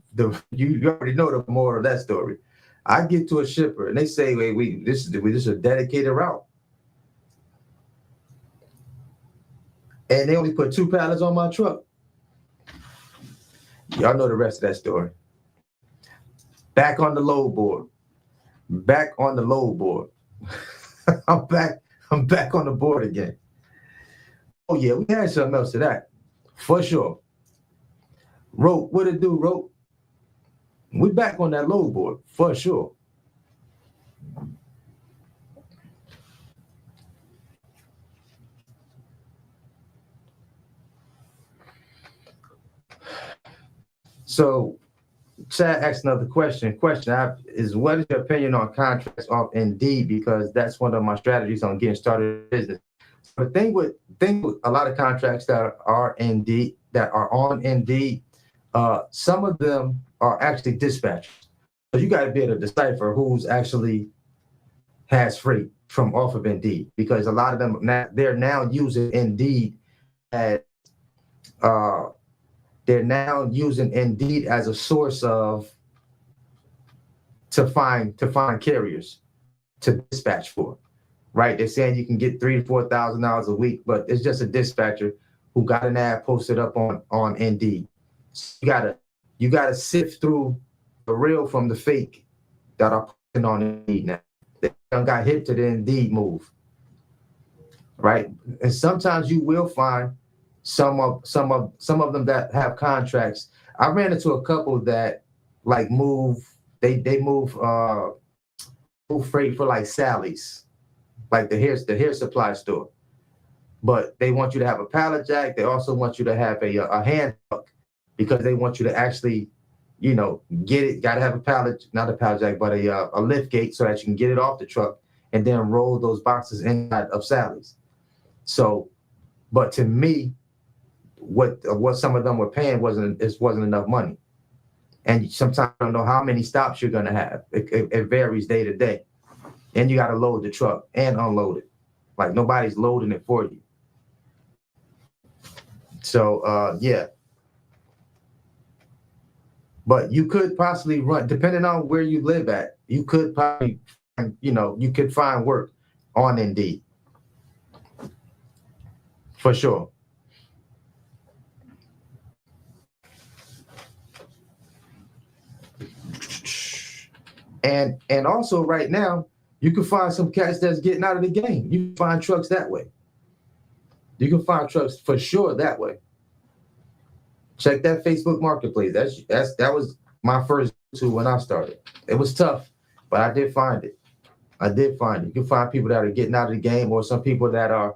S1: you already know the moral of that story. I get to a shipper and they say, "Wait, this is a dedicated route," and they only put 2 pallets on my truck. Y'all know the rest of that story. Back on the load board. Back on the load board. I'm back. I'm back on the board again. Oh yeah, we had something else to that, for sure. Rope, what it do, Rope? We back on that load board, for sure. So Chad asked another question. Is what is your opinion on contracts off Indeed? Because that's one of my strategies on getting started in business. The thing with a lot of contracts that are on Indeed, some of them are actually dispatchers. So you got to be able to decipher who's actually has freight from off of Indeed, because a lot of them they're now using Indeed as a source of to find carriers to dispatch for, right? They're saying you can get $3,000 to $4,000 a week, but it's just a dispatcher who got an ad posted up on Indeed. So you gotta sift through the real from the fake that are posting on Indeed now. They got hit to the Indeed move, right? And sometimes you will find some of them that have contracts. I ran into a couple that like move freight for like Sally's, like the hair supply store. But they want you to have a pallet jack. They also want you to have a hand truck, because they want you to actually, get it. Got to have not a pallet jack, but a lift gate, so that you can get it off the truck and then roll those boxes inside of Sally's. So, but to me, what some of them were paying wasn't enough money, and sometimes you don't know how many stops you're going to have. It varies day to day, and you got to load the truck and unload it. Like nobody's loading it for you. So yeah, but you could possibly run, depending on where you live at. You could probably, you could find work on Indeed, for sure. And also right now, you can find some cats that's getting out of the game. You can find trucks that way. You can find trucks for sure that way. Check that Facebook Marketplace. That was my first tool when I started. It was tough, but I did find it. You can find people that are getting out of the game, or some people that are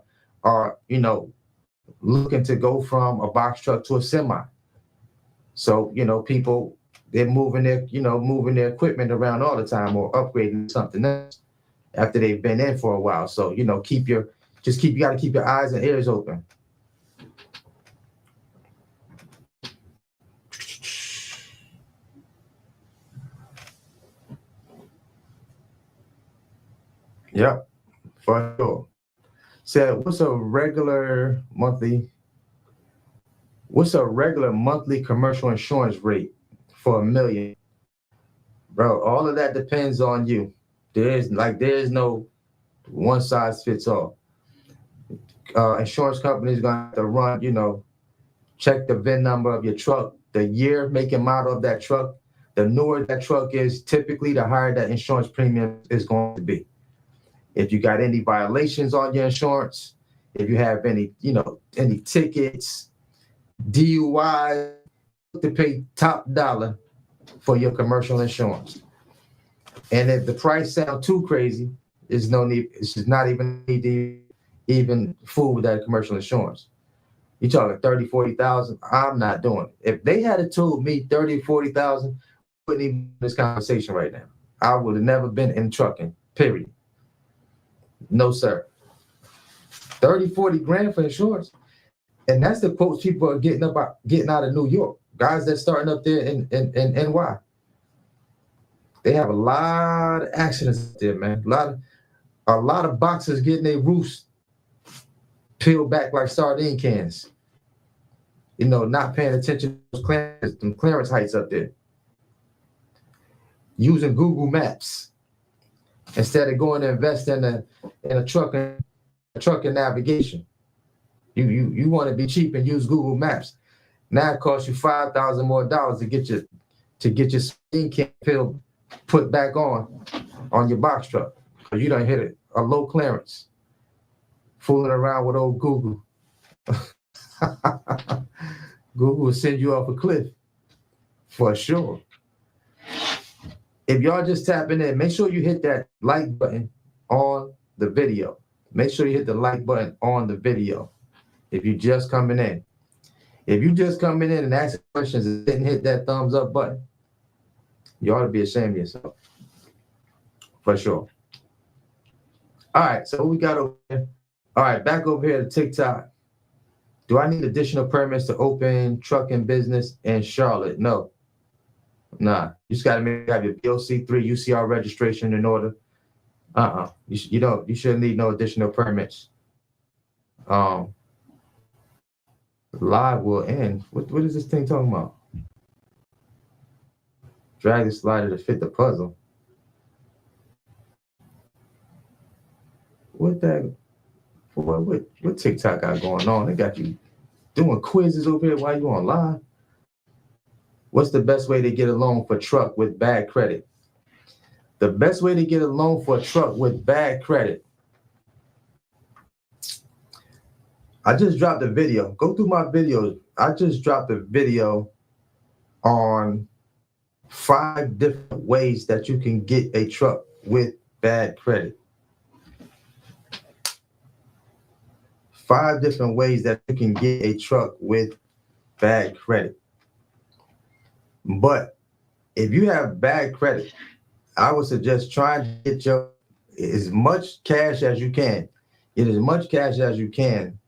S1: looking to go from a box truck to a semi. So people, they're moving their equipment around all the time, or upgrading something else after they've been in for a while. So you got to keep your eyes and ears open. Yep, for sure. So what's a regular monthly commercial insurance rate for $1 million? Bro, all of that depends on you. There's no one size fits all. Insurance companies gonna have to run, check the VIN number of your truck, the year, make, and model of that truck. The newer that truck is, typically the higher that insurance premium is going to be. If you got any violations on your insurance, if you have any tickets, DUI, to pay top dollar for your commercial insurance. And if the price sounds too crazy, there's no need. It's just not even need to even fool with that commercial insurance. You're talking 30, 40,000. I'm not doing it. If they had told me 30, 40,000, wouldn't even have this conversation right now. I would have never been in trucking period. No, sir. 30, 40 grand for insurance. And that's the quotes people are getting out of New York. Guys that's starting up there in NY. They have a lot of accidents there, man. A lot of boxers getting their roofs peeled back like sardine cans. You know, not paying attention to those clearance heights up there. Using Google Maps instead of going to invest in a trucking navigation. You want to be cheap and use Google Maps. Now it costs you $5,000 more to get your sardine can peeled put back on your box truck. You done hit a low clearance. Fooling around with old Google. Google will send you off a cliff for sure. If y'all just tapping in, make sure you hit that like button on the video. Make sure you hit the like button on the video. If you just coming in. If you just coming in and asking questions and didn't hit that thumbs up button, you ought to be ashamed of yourself. For sure. All right, so what we got over here? All right, back over here to TikTok. Do I need additional permits to open trucking business in Charlotte? No. Nah. You just got to have your BOC3 UCR registration in order. You shouldn't need no additional permits. Live will end. What is this thing talking about? Drag the slider to fit the puzzle. What TikTok got going on? They got you doing quizzes over here while you on live. What's the best way to get a loan for truck with bad credit? The best way to get a loan for a truck with bad credit. I just dropped a video. Go through my videos. I just dropped a video on 5 different ways that you can get a truck with bad credit. 5 different ways that you can get a truck with bad credit. But if you have bad credit, I would suggest trying to get as much cash as you can. Get as much cash as you can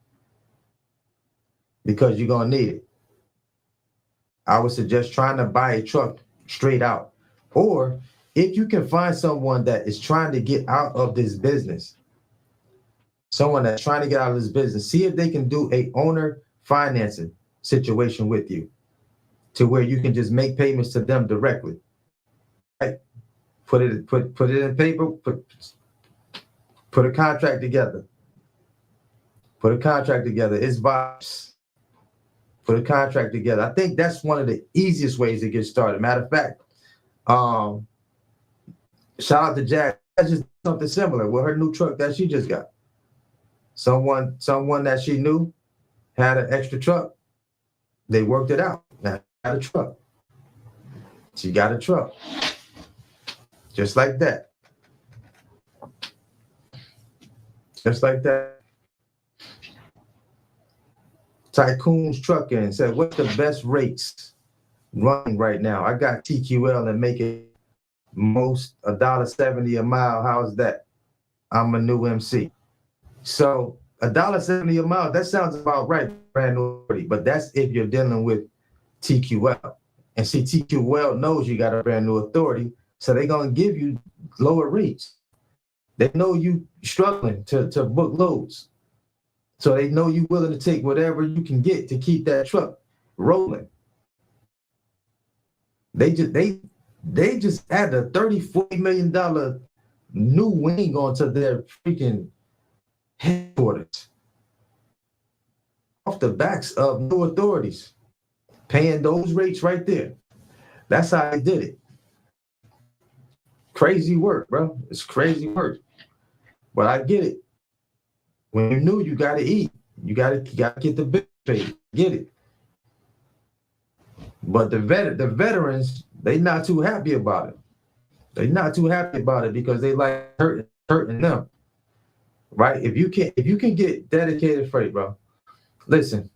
S1: because you're going to need it. I would suggest trying to buy a truck straight out. Or if you can find someone that is trying to get out of this business, someone that's trying to get out of this business, see if they can do a owner financing situation with you to where you can just make payments to them directly. Right? Put it in paper, put a contract together. Put a contract together. It's vibes. Put a contract together. I think that's one of the easiest ways to get started. Matter of fact, shout out to Jack. That's just something similar with her new truck that she just got. Someone that she knew had an extra truck. They worked it out. Now got a truck. She got a truck. Just like that. Just like that. Tycoon's Trucking said, what's the best rates running right now? I got TQL and make it most $1.70 a mile. How's that? I'm a new MC. So $1.70 a mile, that sounds about right, brand new authority, but that's if you're dealing with TQL. And see, TQL knows you got a brand new authority, so they're going to give you lower rates. They know you struggling to book loads. So they know you're willing to take whatever you can get to keep that truck rolling. They just added a $30-40 million new wing onto their freaking headquarters off the backs of new authorities, paying those rates right there. That's how they did it. Crazy work, bro. It's crazy work. But I get it. When you're new, you gotta eat. You gotta get the bill paid. Get it. But the veterans, they not too happy about it. They're not too happy about it because they like hurting them. Right? If you can get dedicated freight, bro. Listen.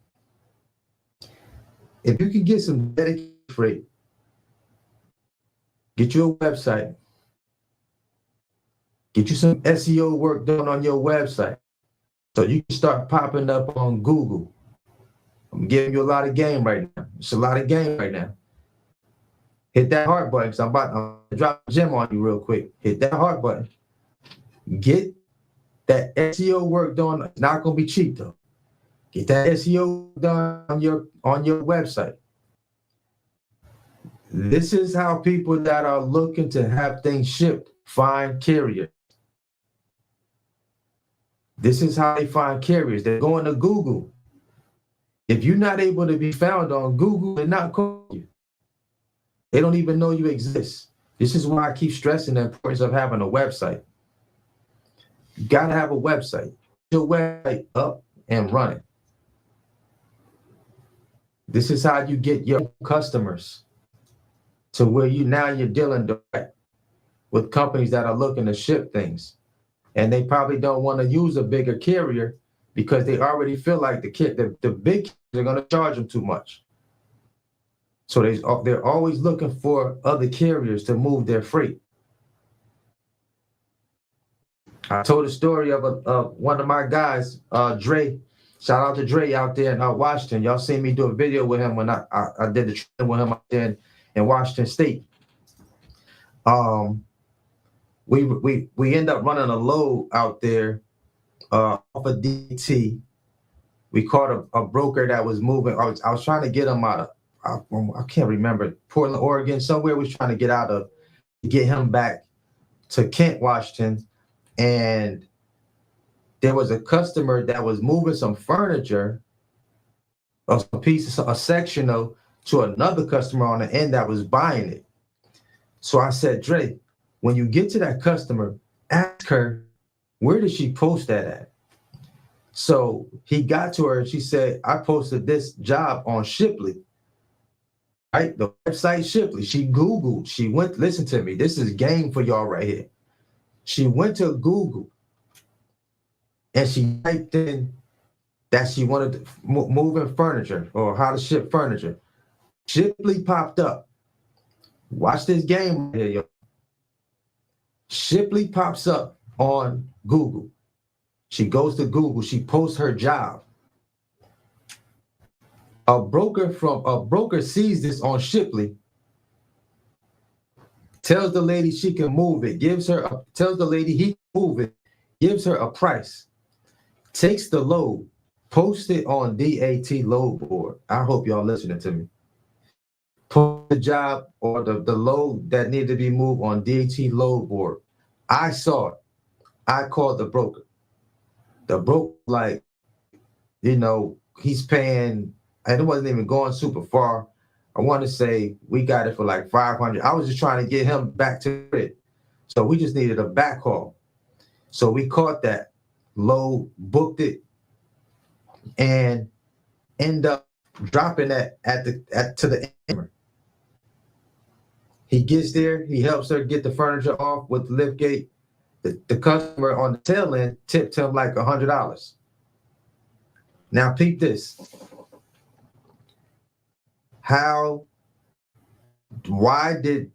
S1: If you can get some dedicated freight, get you a website. Get you some SEO work done on your website so you can start popping up on Google. I'm giving you a lot of game right now. It's a lot of game right now. Hit that heart button because I'm about to drop a gem on you real quick. Hit that heart button. Get that SEO work done. It's not going to be cheap though. Get that SEO done on your website. This is how people that are looking to have things shipped find carriers. This is how they find carriers. They're going to Google. If you're not able to be found on Google, they're not calling you. They don't even know you exist. This is why I keep stressing the importance of having a website. You got to have a website. Get your website up and running. This is how you get your customers to where you're dealing direct with companies that are looking to ship things. And they probably don't want to use a bigger carrier because they already feel like the big carriers are going to charge them too much. So they're always looking for other carriers to move their freight. I told a story of one of my guys, Dre. Shout out to Dre out there in Washington. Y'all seen me do a video with him when I did the training with him out there in Washington State. We end up running a load out there off of DT. We caught a broker that was moving. I was trying to get him out of, I can't remember, Portland, Oregon, somewhere we was trying to get out of, to get him back to Kent, Washington. And there was a customer that was moving some furniture, a sectional, to another customer on the end that was buying it. So I said, Dre, when you get to that customer, ask her, where did she post that at? So he got to her and she said, I posted this job on Shipley, right? The website Shipley. She Googled, she went, listen to me, this is game for y'all right here. She went to Google and she typed in that she wanted to moving furniture or how to ship furniture. Shipley popped up. Watch this game right here, y'all. Shipley pops up on Google. She goes to Google. She posts her job. A broker sees this on Shipley, tells the lady she can move it, tells the lady he can move it, gives her a price, takes the load, posts it on DAT load board. I hope y'all listening to me. Post the job or the load that needed to be moved on DAT load board. I saw it. I called the broker. The broker, like, he's paying, and it wasn't even going super far. I want to say we got it for like $500. I was just trying to get him back to it. So we just needed a backhaul. So we caught that load, booked it, and end up dropping that to the end. He gets there, he helps her get the furniture off with the lift gate. The customer on the tail end tipped him like $100. Now peep this. Why did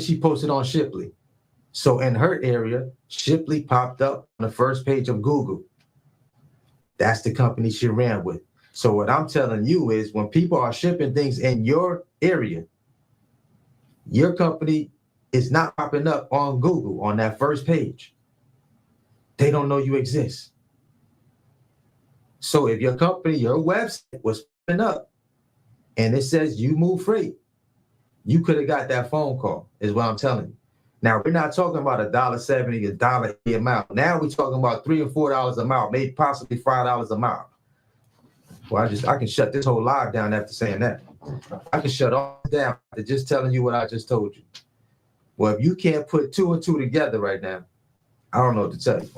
S1: she post it on Shipley? So in her area, Shipley popped up on the first page of Google. That's the company she ran with. So what I'm telling you is when people are shipping things in your area, your company is not popping up on Google on that first page. They don't know you exist. So if your company, your website was popping up and it says you move freight, you could have got that phone call, is what I'm telling you. Now, we're not talking about $1.70, $1.80 a mile. Now we're talking about $3 or $4 a mile, maybe possibly $5 a mile. Well, I can shut this whole live down after saying that. I can shut all down after just telling you what I just told you. Well, if you can't put two and two together right now, I don't know what to tell you.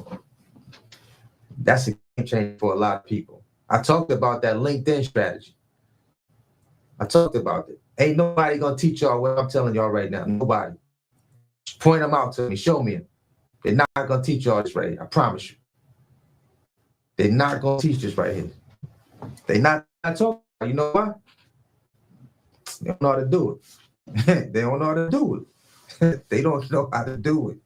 S1: That's a game changer for a lot of people. I talked about that LinkedIn strategy. I talked about it. Ain't nobody gonna teach y'all what I'm telling y'all right now. Nobody. Point them out to me. Show me them. They're not gonna teach y'all this right here. I promise you. They're not gonna teach this right here. They're not talking. You know why? They don't know how to do it. They don't know how to do it. They don't know how to do it.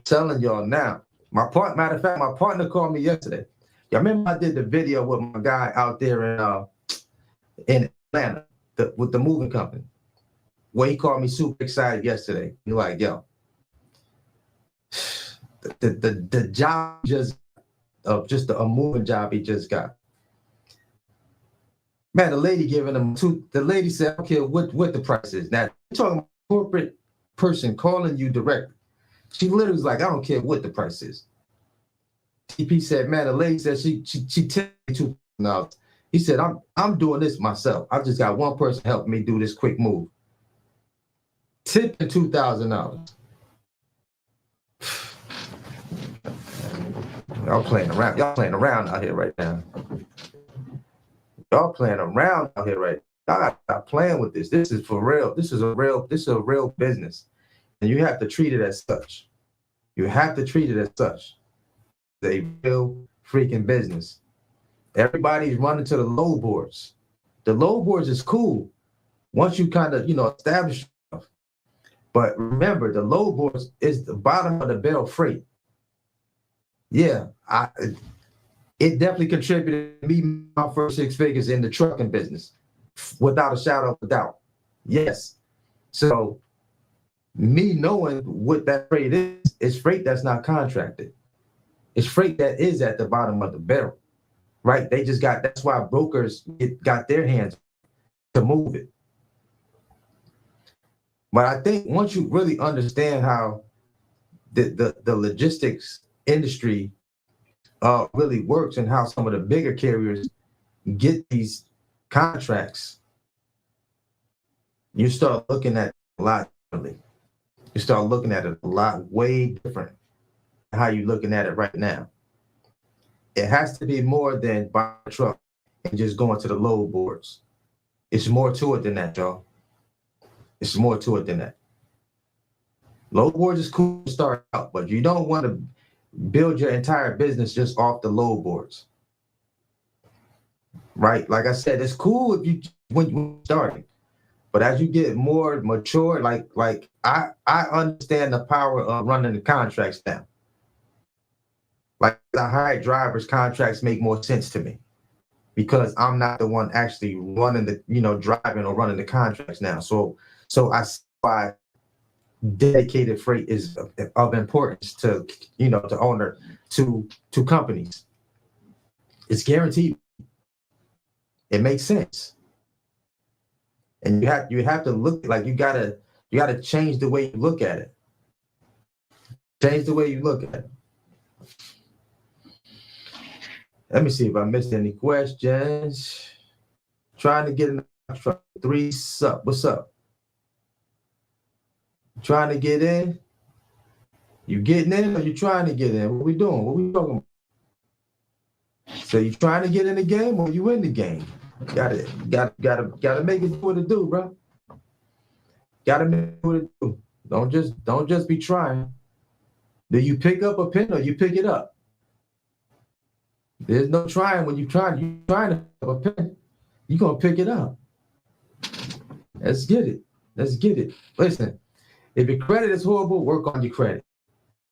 S1: telling y'all now. Matter of fact, my partner called me yesterday. Y'all remember I did the video with my guy out there in Atlanta with the moving company? Well, he called me super excited yesterday. He's like, yo, the job just a moving job he just got. Man, the lady giving him the lady said, I don't care what the price is. Now, you're talking about a corporate person calling you directly. She literally was like, I don't care what the price is. TP said, man, the lady said she tipped me $2,000. He said, I'm doing this myself. I just got one person helping me do this quick move. Tipping $2,000. Y'all playing around. Y'all playing around out here right now. Y'all playing around out here right now. Y'all not playing with this. This is for real. This is a real business. And you have to treat it as such. You have to treat it as such. It's a real freaking business. Everybody's running to the low boards. The low boards is cool once you kind of, establish yourself. But remember, the low boards is the bottom of the barrel freight. Yeah, it definitely contributed to me my first 6 figures in the trucking business, without a shadow of a doubt. Yes. So me knowing what that freight is freight that's not contracted. It's freight that is at the bottom of the barrel, right? That's why brokers got their hands to move it. But I think once you really understand how the logistics industry really works and how some of the bigger carriers get these contracts, you start looking at it a lot differently. You start looking at it a lot way different than how you're looking at it right now. It has to be more than buying a truck and just going to the load boards. It's more to it than that, y'all. It's more to it than that. Load boards is cool to start out, but you don't want to build your entire business just off the load boards. Right? Like I said, it's cool when you're starting. But as you get more mature, like I understand the power of running the contracts now. Like the hired drivers, contracts make more sense to me because I'm not the one actually running driving or running the contracts now. So I see why dedicated freight is of importance to owner to companies. It's guaranteed. It makes sense. And you have to look like you gotta change the way you look at it. Change the way you look at it. Let me see if I missed any questions. Trying to get in the truck. 3 sup. What's up? Trying to get in? You getting in or you trying to get in? What we doing? What we talking about? So you trying to get in the game or you in the game? Gotta make it do what it do, bro. Gotta make it do what it do. Don't just be trying. Do you pick up a pen or you pick it up? There's no trying when you're trying to pick up a pen. You're gonna pick it up. Let's get it. Listen, if your credit is horrible, work on your credit.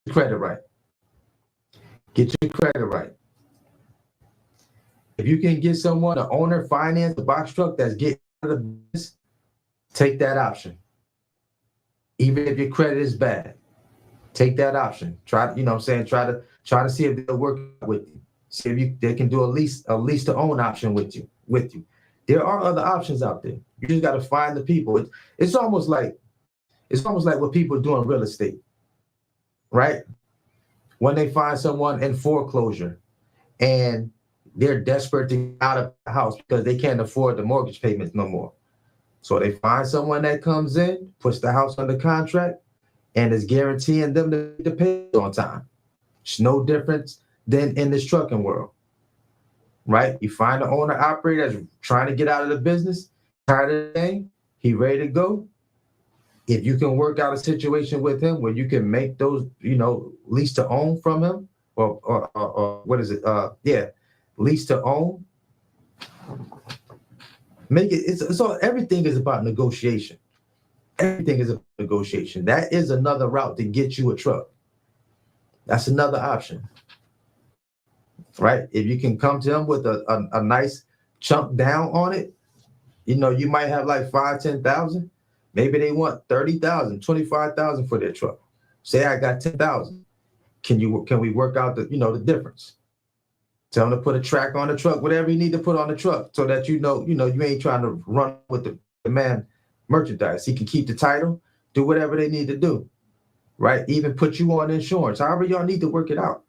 S1: Get your credit right. Get your credit right. If you can get someone, an owner, finance the box truck that's getting out of the business, take that option. Even if your credit is bad, take that option. Try to see if they'll work with you. See if they can do a lease to own option with you. There are other options out there. You just got to find the people. It's almost like what people do in real estate, right? When they find someone in foreclosure and they're desperate to get out of the house because they can't afford the mortgage payments no more. So they find someone that comes in, puts the house under contract, and is guaranteeing them to pay on time. It's no difference than in this trucking world, right? You find the owner operator that's trying to get out of the business, tired of the thing, he ready to go. If you can work out a situation with him where you can make those, lease to own from him, or what is it? Lease to own. Make it. It's all. Everything is about negotiation. Everything is about negotiation. That is another route to get you a truck. That's another option, right? If you can come to them with a nice chunk down on it, you might have like 5, 10,000. Maybe they want 30,000, 25,000 for their truck. Say I got 10,000. Can we work out the difference? Tell them to put a track on the truck, whatever you need to put on the truck, so that you ain't trying to run with the man merchandise. He can keep the title, do whatever they need to do, right? Even put you on insurance. However y'all need to work it out.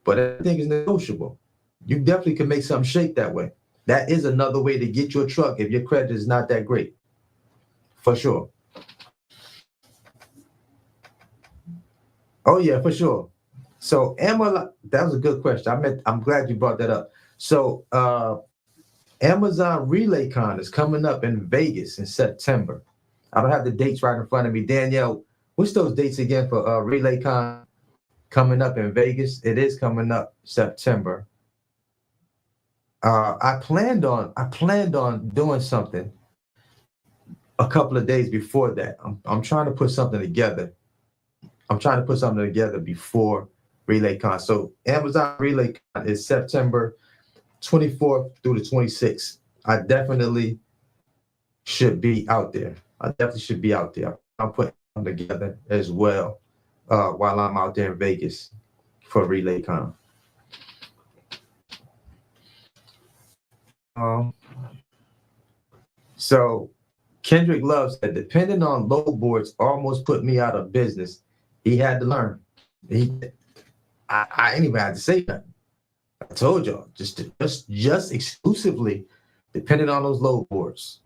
S1: But everything is negotiable. You definitely can make something shake that way. That is another way to get your truck if your credit is not that great, for sure. Oh yeah, for sure. So Amazon, that was a good question. I'm glad you brought that up. So Amazon RelayCon is coming up in Vegas in September. I don't have the dates right in front of me. Danielle, what's those dates again for RelayCon coming up in Vegas? It is coming up September. I planned on doing something a couple of days before that. I'm trying to put something together. Before RelayCon. So Amazon RelayCon is September 24th through the 26th. I definitely should be out there. I'm putting them together as well while I'm out there in Vegas for RelayCon. So Kendrick Love said, depending on low boards almost put me out of business. He had to learn. I ain't even had to say nothing. I told y'all, just exclusively depending on those low boards.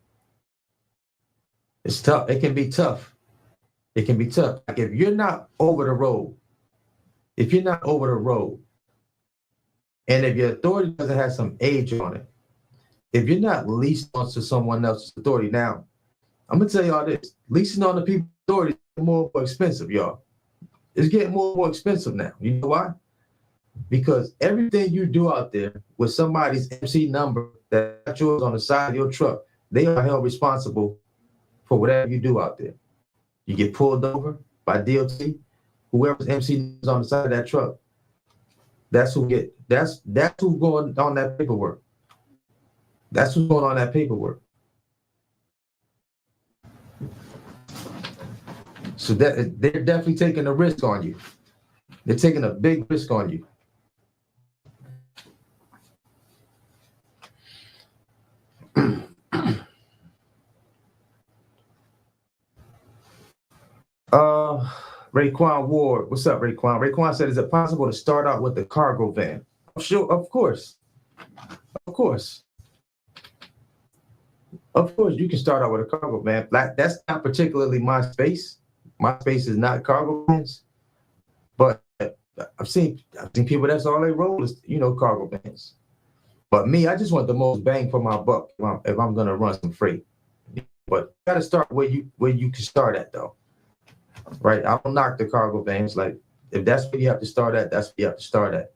S1: It's tough. It can be tough. Like if you're not over the road, and if your authority doesn't have some age on it, if you're not leased onto someone else's authority, now I'm gonna tell y'all this: leasing on the people's authority is more expensive, y'all. It's getting more and more expensive now. You know why? Because everything you do out there with somebody's MC number that's yours on the side of your truck, they are held responsible for whatever you do out there. You get pulled over by DOT, whoever's MC is on the side of that truck, that's who's going on that paperwork. That's who's going on that paperwork. So that they're definitely taking a risk on you. They're taking a big risk on you. Raekwon Ward, what's up, Raekwon? Raekwon said, is it possible to start out with the cargo van? Sure, of course. Of course, you can start out with a cargo van. That's not particularly my space. My space is not cargo vans, but I've seen people that's all they roll is cargo vans. But me, I just want the most bang for my buck if I'm gonna run some freight. But you gotta start where you can start at though, right? I don't knock the cargo vans. Like if that's where you have to start at, that's where you have to start at.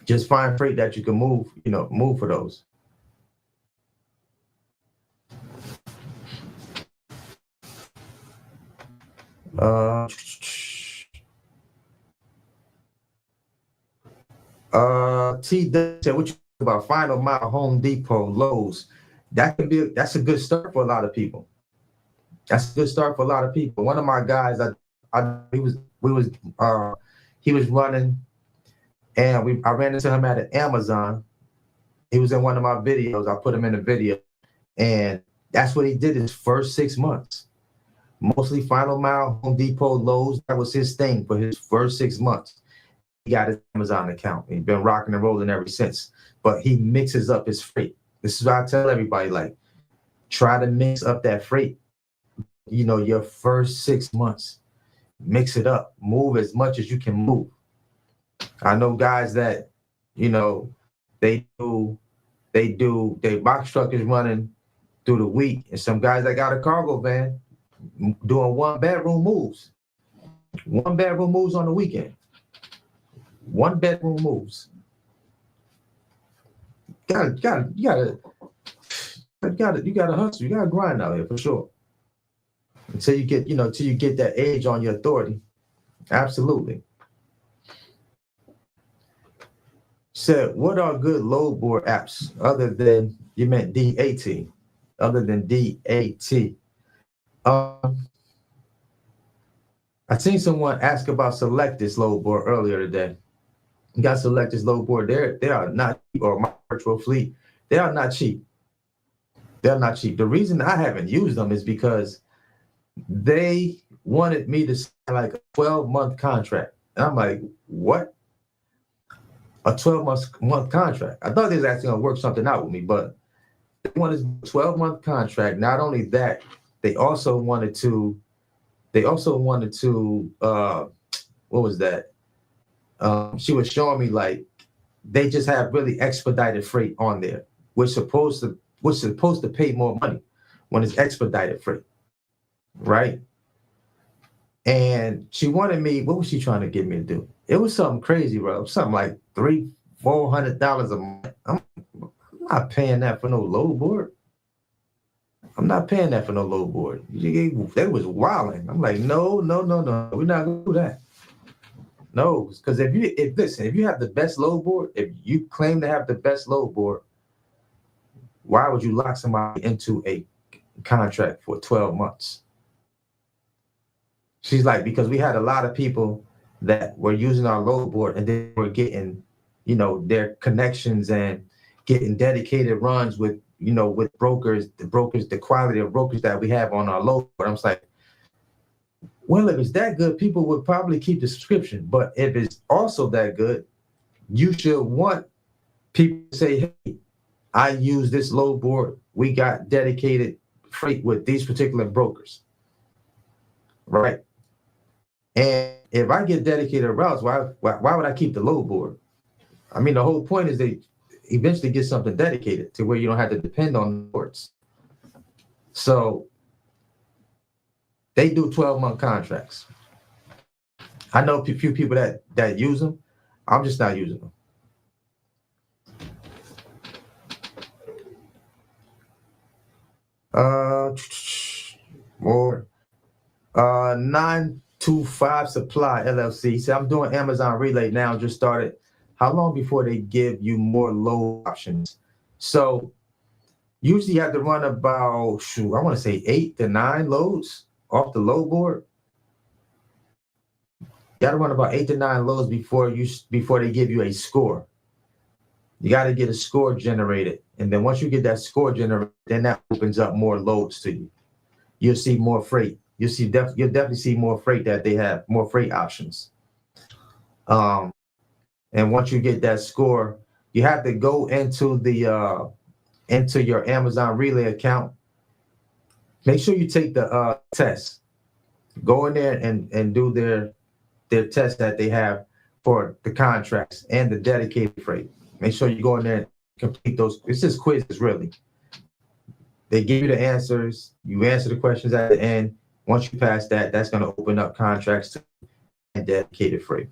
S1: Just find freight that you can move. Move for those. T said, what you think about Final Mile, Home Depot, Lowe's? That's a good start for a lot of people. One of my guys, he was running, and I ran into him at Amazon. He was in one of my videos. I put him in a video, and that's what he did his first 6 months. Mostly Final Mile, Home Depot, Lowe's. That was his thing for his first 6 months. He got his Amazon account. He's been rocking and rolling ever since. But he mixes up his freight. This is what I tell everybody, like, try to mix up that freight. Your first 6 months. Mix it up. Move as much as you can move. I know guys that, their box truck is running through the week, and some guys that got a cargo van doing 1-bedroom moves. 1-bedroom moves on the weekend. 1-bedroom moves. You gotta hustle. You gotta grind out here for sure. Until you get that age on your authority, Absolutely. Said, what are good load board apps other than, you meant DAT, other than DAT? Um, I seen someone ask about Select this load board earlier today. You got Select this load board. They are not cheap, or my virtual fleet. They are not cheap. They're not cheap. The reason I haven't used them is because they wanted me to sign like a 12-month contract. And I'm like, what? A 12-month contract? I thought they was actually gonna work something out with me, but they wanted a 12-month contract. Not only that, they also wanted to, what was that? She was showing me like they just have really expedited freight on there, which supposed to pay more money when it's expedited freight, right? And she wanted me. What was she trying to get me to do? It was something crazy, bro. Something like $300-400 a month. I'm not paying that for no load board. I'm not paying that for no load board. They was wilding. I'm like, no, no, no, no. We're not gonna do that. No, because if you have the best load board, if you claim to have the best load board, why would you lock somebody into a contract for 12 months? She's like, because we had a lot of people that were using our load board and they were getting, their connections and getting dedicated runs with, with brokers, the quality of brokers that we have on our load board. I'm just like, well, if it's that good, people would probably keep the subscription. But if it's also that good, you should want people to say, hey, I use this load board. We got dedicated freight with these particular brokers, right? And if I get dedicated routes, why would I keep the load board? I mean, the whole point is they eventually get something dedicated to where you don't have to depend on boards. So they do 12-month contracts. I know a few people that use them. I'm just not using them. More 925 Supply LLC. See, I'm doing Amazon Relay now, just started. How long before they give you more load options? So usually you have to run about, I want to say 8 to 9 loads off the load board. You got to run about 8 to 9 loads before they give you a score. You got to get a score generated. And then once you get that score generated, then that opens up more loads to you. You'll see more freight. You'll definitely see more freight that they have, more freight options. And once you get that score, you have to go into your Amazon Relay account. Make sure you take the test. Go in there and do their test that they have for the contracts and the dedicated freight. Make sure you go in there and complete those. It's just quizzes, really. They give you the answers. You answer the questions at the end. Once you pass that, that's going to open up contracts and dedicated freight.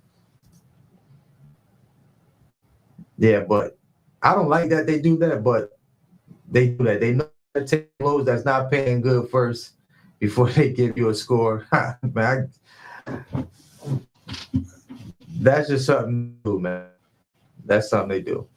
S1: Yeah, but I don't like that they do that, but they do that. They know to take loads that's not paying good first before they give you a score. Man, that's just something to do, man. That's something they do.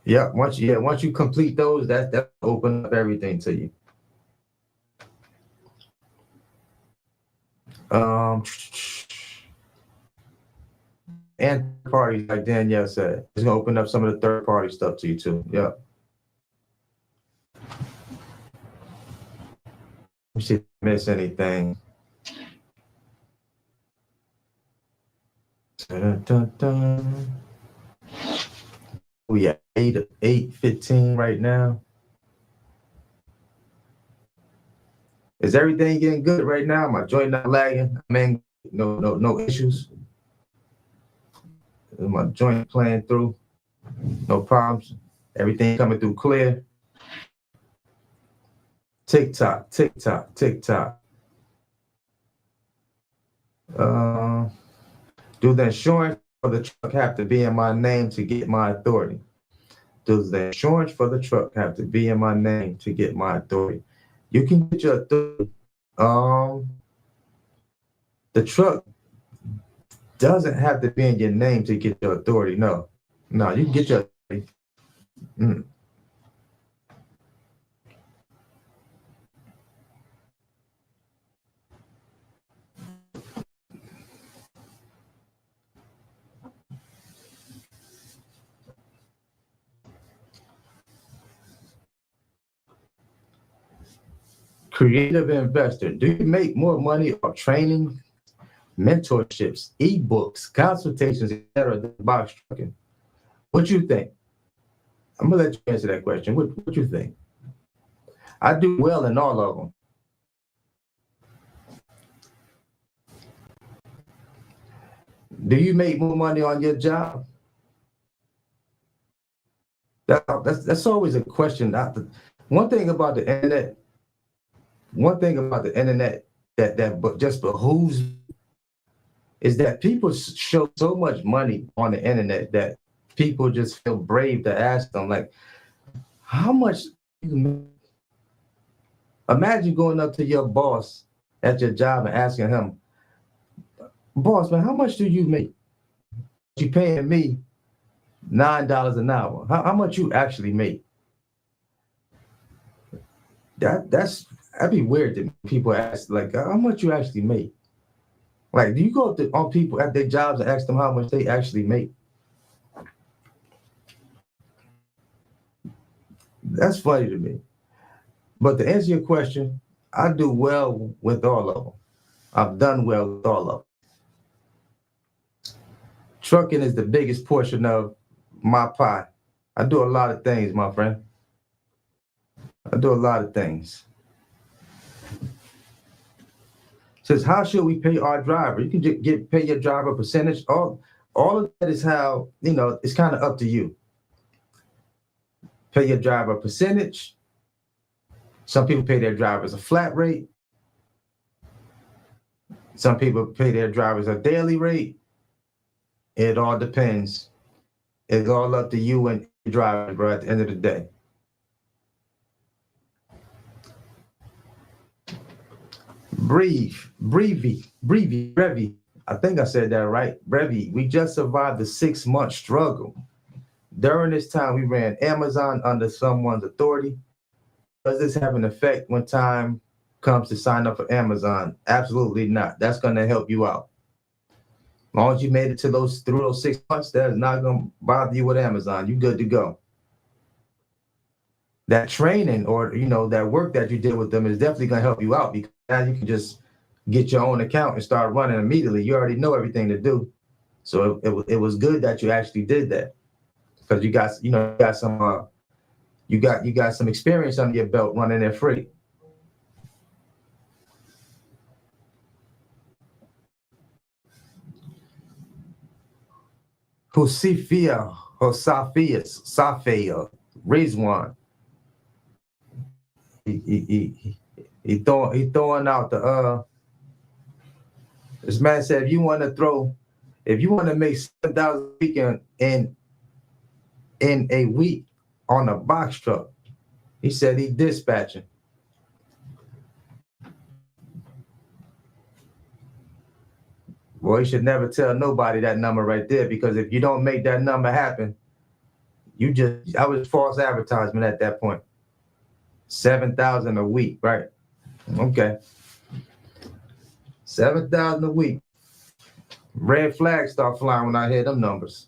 S1: Yeah, once you complete those, that open up everything to you. And parties, like Danielle said, it's gonna open up some of the third party stuff to you too. Yeah. We should miss anything. Dun, dun, dun. We at 8:15 right now. Is everything getting good right now? My joint not lagging. I mean, no issues. Is my joint playing through? No problems. Everything coming through clear. Tick tock, tick tock, tick tock. Do the insurance for the truck have to be in my name to get my authority? Does the insurance for the truck have to be in my name to get my authority? You can get your authority. The truck doesn't have to be in your name to get your authority. No, you can get your authority. Mm. Creative investor. Do you make more money off training, mentorships, ebooks, consultations, etc. than box trucking? What you think? I'm gonna let you answer that question. What you think? I do well in all of them. Do you make more money on your job? That's always a question. One thing about the internet, that just behooves is that people show so much money on the internet that people just feel brave to ask them, like, how much do you make? Imagine going up to your boss at your job and asking him, boss, man, how much do you make? You paying me $9 an hour. How much you actually make? That'd be weird to people ask, like, how much you actually make? Like, do you go up on people at their jobs and ask them how much they actually make? That's funny to me. But to answer your question, I do well with all of them. I've done well with all of them. Trucking is the biggest portion of my pie. I do a lot of things, my friend. I do a lot of things. Says, how should we pay our driver? You can pay your driver a percentage. All of that is how, it's kind of up to you. Pay your driver a percentage. Some people pay their drivers a flat rate. Some people pay their drivers a daily rate. It all depends. It's all up to you and your driver, bro, at the end of the day. Brevi. I think I said that right. Brevi. We just survived the 6-month struggle. During this time, we ran Amazon under someone's authority. Does this have an effect when time comes to sign up for Amazon? Absolutely not. That's going to help you out. As long as you made it through those 6 months, that is not going to bother you with Amazon. You good to go. That training or, that work that you did with them is definitely going to help you out, because now you can just get your own account and start running immediately. You already know everything to do. So it was good that you actually did that, because you got some experience under your belt running their freight. Hosafia, Rizwan. He throwing out this man said, if you want to make 7,000 a week in a week on a box truck, he said he dispatching. Well, you should never tell nobody that number right there, because if you don't make that number happen, I was false advertisement at that point. 7,000 a week, right? Okay. 7,000 a week. Red flags start flying when I hear them numbers.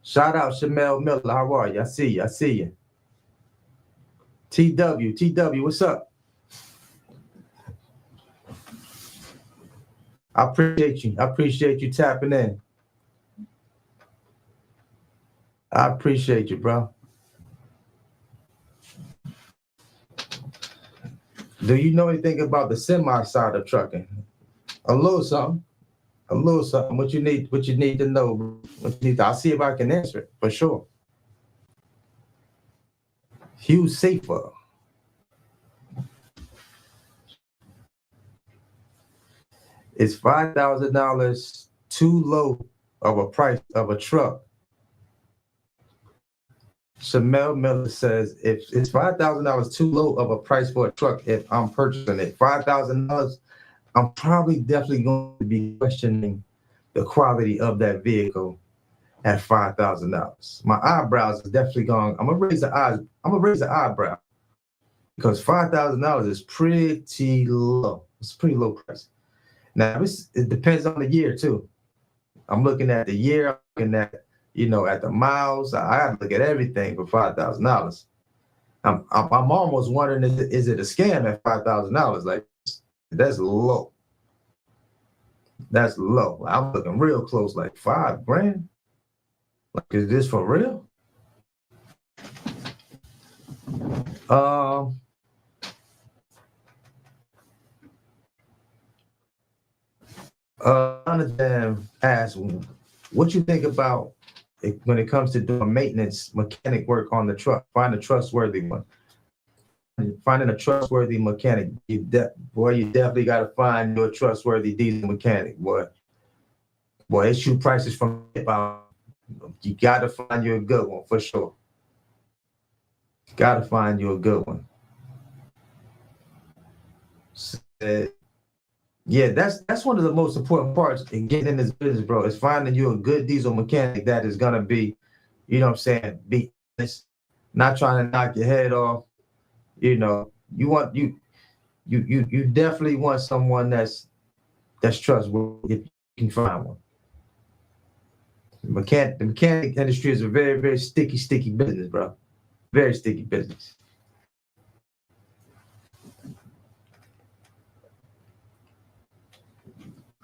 S1: Shout out Shamel Miller. How are you? I see you. TW, what's up? I appreciate you tapping in. I appreciate you, bro. Do you know anything about the semi side of trucking? A little something. What you need to know. I'll see if I can answer it for sure. Hugh Safer. Is $5,000 too low of a price of a truck? Shamel Miller says, if it's $5,000 too low of a price for a truck, if I'm purchasing it, $5,000, I'm probably definitely going to be questioning the quality of that vehicle at $5,000. My eyebrows is definitely going. I'm gonna raise the eyes. I'm gonna raise the eyebrow because $5,000 is pretty low. It's a pretty low price. Now it depends on the year too. I'm looking at the year. I'm looking at at the miles. I have to look at everything for $5,000. I'm almost wondering is it a scam at $5,000? Like that's low. That's low. I'm looking real close, like $5,000. Like, is this for real? One of them asked, what you think about when it comes to doing maintenance, mechanic work on the truck? Find a trustworthy one. Finding a trustworthy mechanic, you definitely got to find your trustworthy diesel mechanic, boy. Boy, they shoot prices from about. You got to find you a good one for sure. Got to find you a good one. Yeah, that's one of the most important parts in getting in this business, bro, is finding you a good diesel mechanic that is gonna be, you know what I'm saying, be honest, not trying to knock your head off. You want you definitely want someone that's trustworthy if you can find one. The mechanic industry is a very, very sticky business, bro. Very sticky business.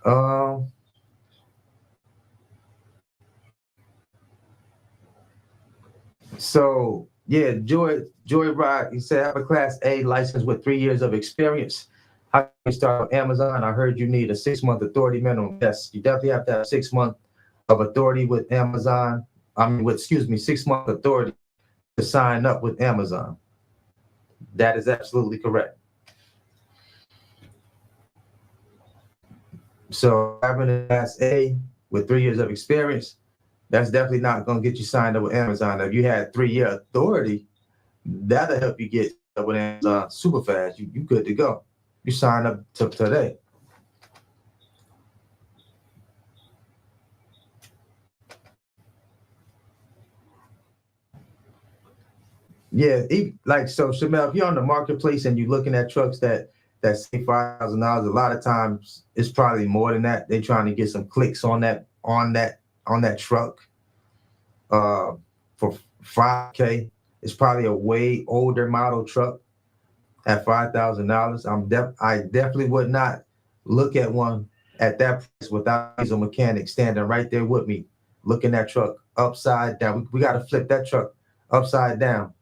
S1: Um, so yeah, Joy Rod, he said, I have a class A license with 3 years of experience. How can you start on Amazon? I heard you need a 6-month authority minimum. Yes, you definitely have to have 6 months of authority with Amazon. 6-month authority to sign up with Amazon. That is absolutely correct. So having a class A with 3 years of experience, that's definitely not going to get you signed up with Amazon. If you had 3-year authority, that'll help you get up with Amazon super fast. You good to go. You sign up today. Yeah, like so, Shamel, if you're on the marketplace and you're looking at trucks that say $5,000, a lot of times it's probably more than that. They're trying to get some clicks on that truck. For $5K, it's probably a way older model truck at $5,000. I definitely would not look at one at that price without a diesel mechanic standing right there with me, looking at truck upside down. We got to flip that truck upside down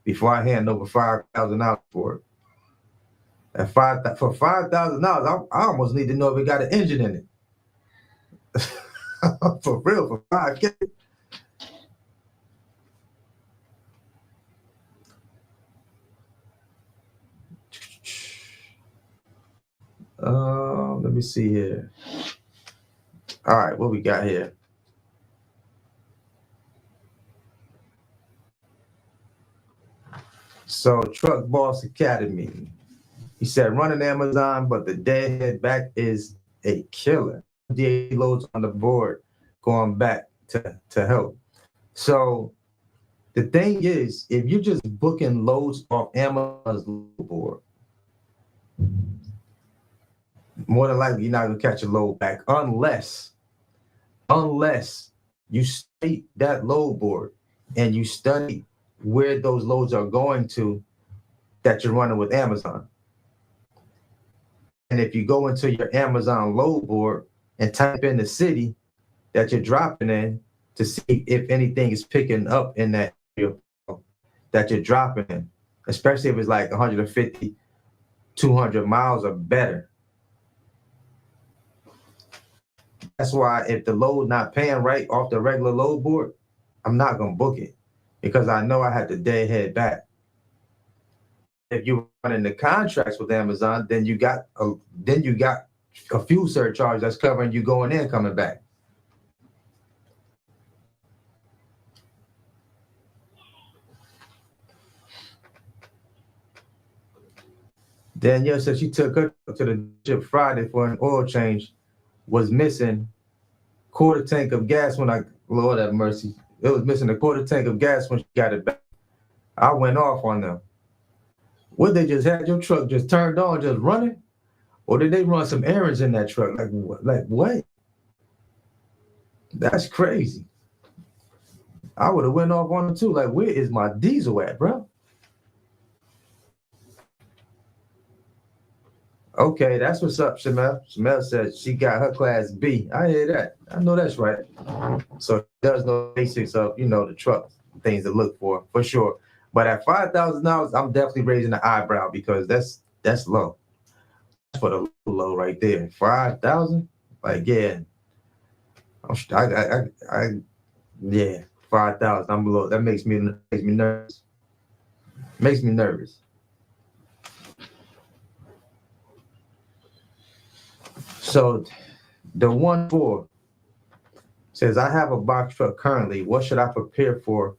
S1: before I hand over $5,000 for it. For $5,000, I almost need to know if it got an engine in it. For real, for $5K. Let me see here. All right, what we got here? So, Truck Boss Academy. He said, running Amazon, but the deadhead back is a killer. DA loads on the board going back to help. So, the thing is, if you're just booking loads off Amazon's load board, more than likely you're not gonna catch a load back unless you study that load board and you study where those loads are going to that you're running with Amazon. And if you go into your Amazon load board and type in the city that you're dropping in to see if anything is picking up in that area that you're dropping in, especially if it's like 150, 200 miles or better. That's why if the load not paying right off the regular load board, I'm not gonna book it because I know I had to deadhead back. if you're running the contracts with Amazon, then you got a fuel surcharge that's covering you going in, coming back. Danielle said she took her to the ship Friday for an oil change, was missing quarter tank of gas when Lord have mercy, it was missing a quarter tank of gas when she got it back. I went off on them. What, they just had your truck just turned on, just running? Or did they run some errands in that truck? Like what? That's crazy. I would have went off on them too. Like, where is my diesel at, bro? Okay, that's what's up, Shamel. Shamel said she got her class B. I hear that. I know that's right. So she does know basics of, the truck, things to look for sure. But at $5,000, I'm definitely raising the eyebrow because that's low. That's for the low right there. 5,000, like yeah, yeah, 5,000. I'm low. That makes me nervous. Makes me nervous. So the 1-4 says, I have a box truck currently. What should I prepare for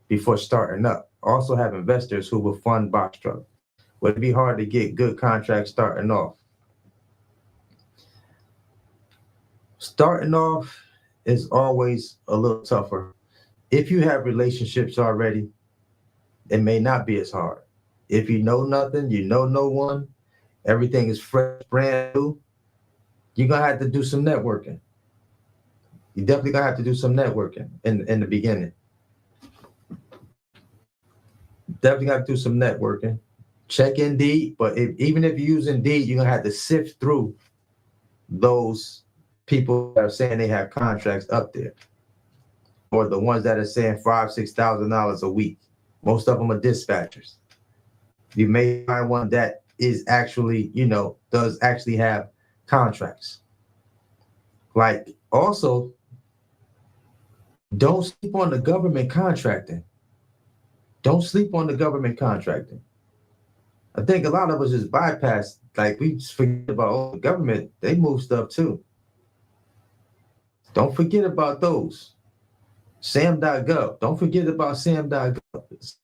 S1: before starting up? Also have investors who will fund box truck. Would it be hard to get good contracts starting off? Starting off is always a little tougher. If you have relationships already, it may not be as hard. If you know nothing, you know no one, everything is fresh, brand new, you're going to have to do some networking. You definitely going to have to do some networking in the beginning. Definitely got to do some networking. Check Indeed, but even if you use Indeed, you're going to have to sift through those people that are saying they have contracts up there, or the ones that are saying $5,000-$6,000 a week. Most of them are dispatchers. You may find one that is actually, does actually have contracts. Like, also, don't sleep on the government contracting. Don't sleep on the government contracting. I think a lot of us just bypass, like we just forget about the government. They move stuff too. Don't forget about those. SAM.gov. Don't forget about SAM.gov.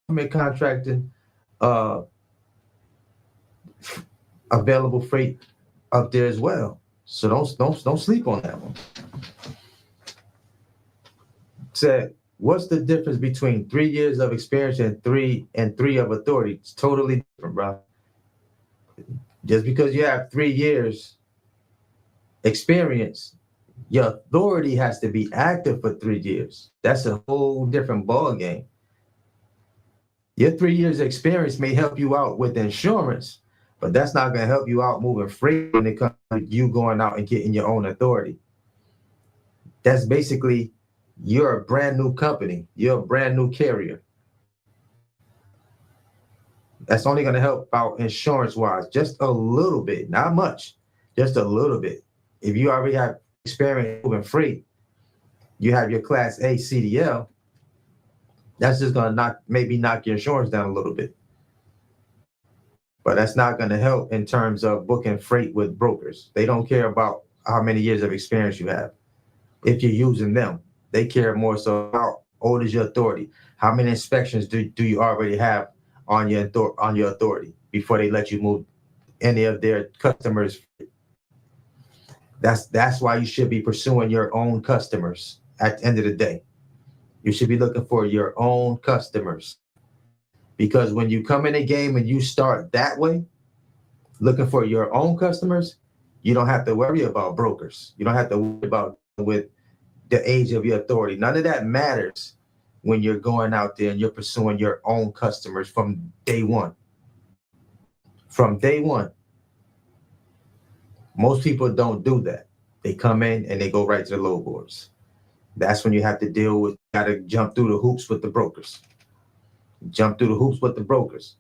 S1: Government contracting, available freight up there as well. So don't sleep on that one. Said, what's the difference between 3 years of experience and three of authority? It's totally different, bro. Just because you have 3 years experience, your authority has to be active for 3 years. That's a whole different ball game. Your 3 years experience may help you out with insurance, but that's not going to help you out moving freight when it comes to you going out and getting your own authority. That's basically, you're a brand new company. You're a brand new carrier. That's only going to help out insurance-wise, just a little bit, not much, just a little bit. If you already have experience moving freight, you have your Class A CDL, that's just going to maybe knock your insurance down a little bit. But that's not going to help in terms of booking freight with brokers. They don't care about how many years of experience you have if you're using them. They care more so how old is your authority? How many inspections do you already have on your authority before they let you move any of their customers? That's why you should be pursuing your own customers at the end of the day. You should be looking for your own customers. Because when you come in a game and you start that way, looking for your own customers, you don't have to worry about brokers. You don't have to worry about with the age of your authority. None of that matters when you're going out there and you're pursuing your own customers from day one. From day one. Most people don't do that. They come in and they go right to the low boards. That's when you have to deal with, got to jump through the hoops with the brokers. Jump through the hoops with the brokers.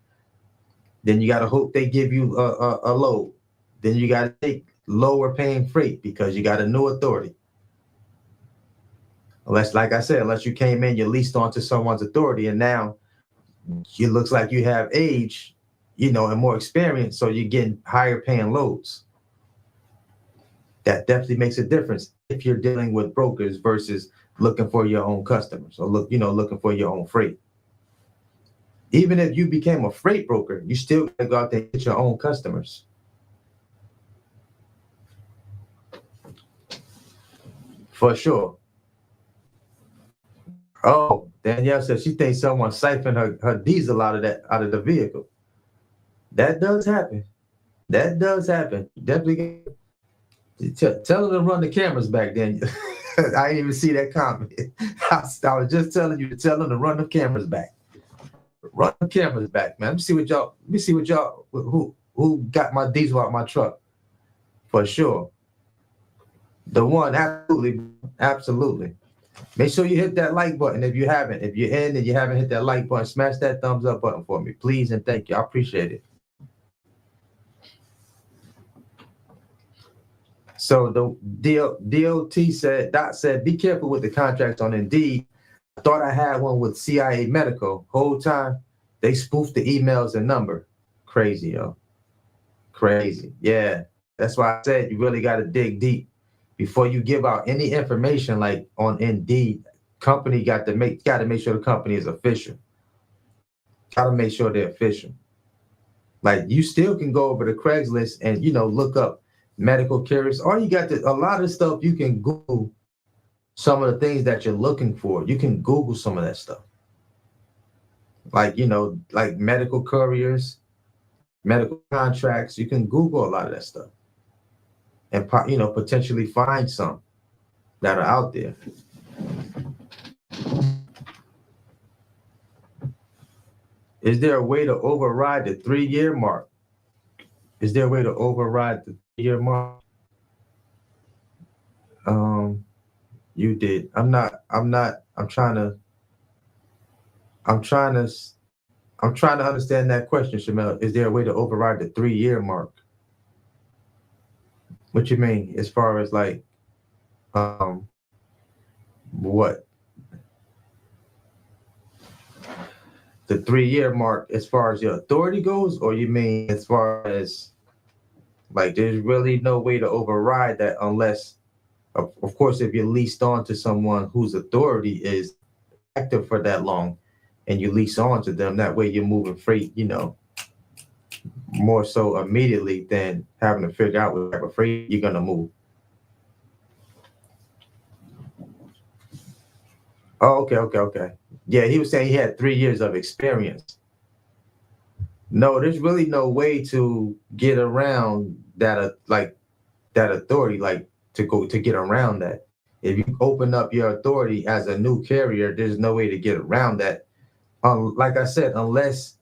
S1: Then you got to hope they give you a load. Then you got to take lower paying freight because you got a new authority. Unless, like I said, unless you came in, you leased onto someone's authority, and now it looks like you have age, and more experience, so you're getting higher paying loads. That definitely makes a difference if you're dealing with brokers versus looking for your own customers, or looking for your own freight. Even if you became a freight broker, you still gotta go out there and get your own customers. For sure. Oh, Danielle says she thinks someone siphoned her diesel out of the vehicle. That does happen. That does happen. Definitely tell her to run the cameras back then. I didn't even see that comment. I was just telling you to tell them to run the cameras back. Run the cameras back, man. Let me see what y'all who got my diesel out my truck. For sure. The one, absolutely, absolutely. Make sure you hit that like button if you haven't. If you're in and you haven't hit that like button, smash that thumbs up button for me, please and thank you. I appreciate it. So the Dot said, be careful with the contracts on Indeed. I thought I had one with CIA Medical. Whole time they spoofed the emails and number. Crazy, yo. Crazy. Yeah. That's why I said you really got to dig deep before you give out any information like on Indeed. Company got to make sure the company is official. Got to make sure they're official. Like, you still can go over to Craigslist and look up medical carriers. Or you got a lot of stuff you can Google. Some of the things that you're looking for, you can Google some of that stuff. Like, like medical couriers, medical contracts. You can Google a lot of that stuff and potentially find some that are out there. Is there a way to override the 3-year mark? Is there a way to override the 3-year mark? You did. I'm trying to understand that question, Shamel. Is there a way to override the 3-year mark? What you mean, as far as like, what? The 3-year mark as far as your authority goes, or you mean as far as like there's really no way to override that unless, of course, if you're leased on to someone whose authority is active for that long and you lease on to them, that way you're moving freight, more so immediately than having to figure out what type of freight you're going to move. Oh, okay. Yeah, he was saying he had 3 years of experience. No, there's really no way to get around that, that authority, like to get around that. If you open up your authority as a new carrier, there's no way to get around that. Like I said, unless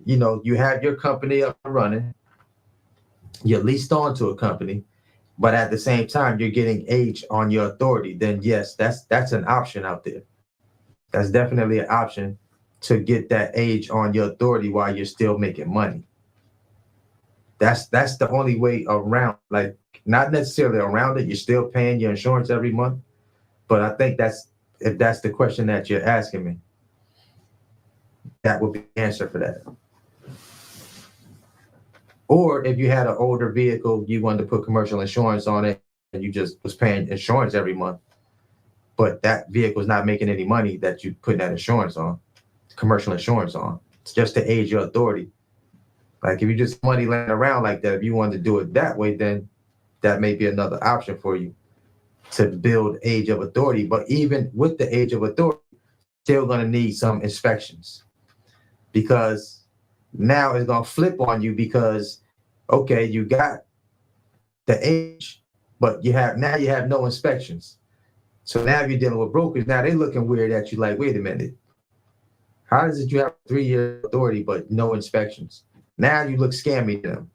S1: you have your company up and running, you're leased on to a company, but at the same time you're getting age on your authority, then yes, that's an option out there. That's definitely an option to get that age on your authority while you're still making money. That's the only way around, like not necessarily around it. You're still paying your insurance every month, but I think if that's the question that you're asking me, that would be the answer for that. Or if you had an older vehicle, you wanted to put commercial insurance on it, and you just was paying insurance every month, but that vehicle is not making any money that you put that insurance on, commercial insurance on. It's just to age your authority. Like if you just money laying around like that, if you wanted to do it that way, then that may be another option for you to build age of authority. But even with the age of authority, still going to need some inspections, because now it's going to flip on you because, okay, you got the age, but you have no inspections. So now you're dealing with brokers. Now they're looking weird at you like, wait a minute. How is it you have 3-year authority but no inspections? Now you look scammy to them.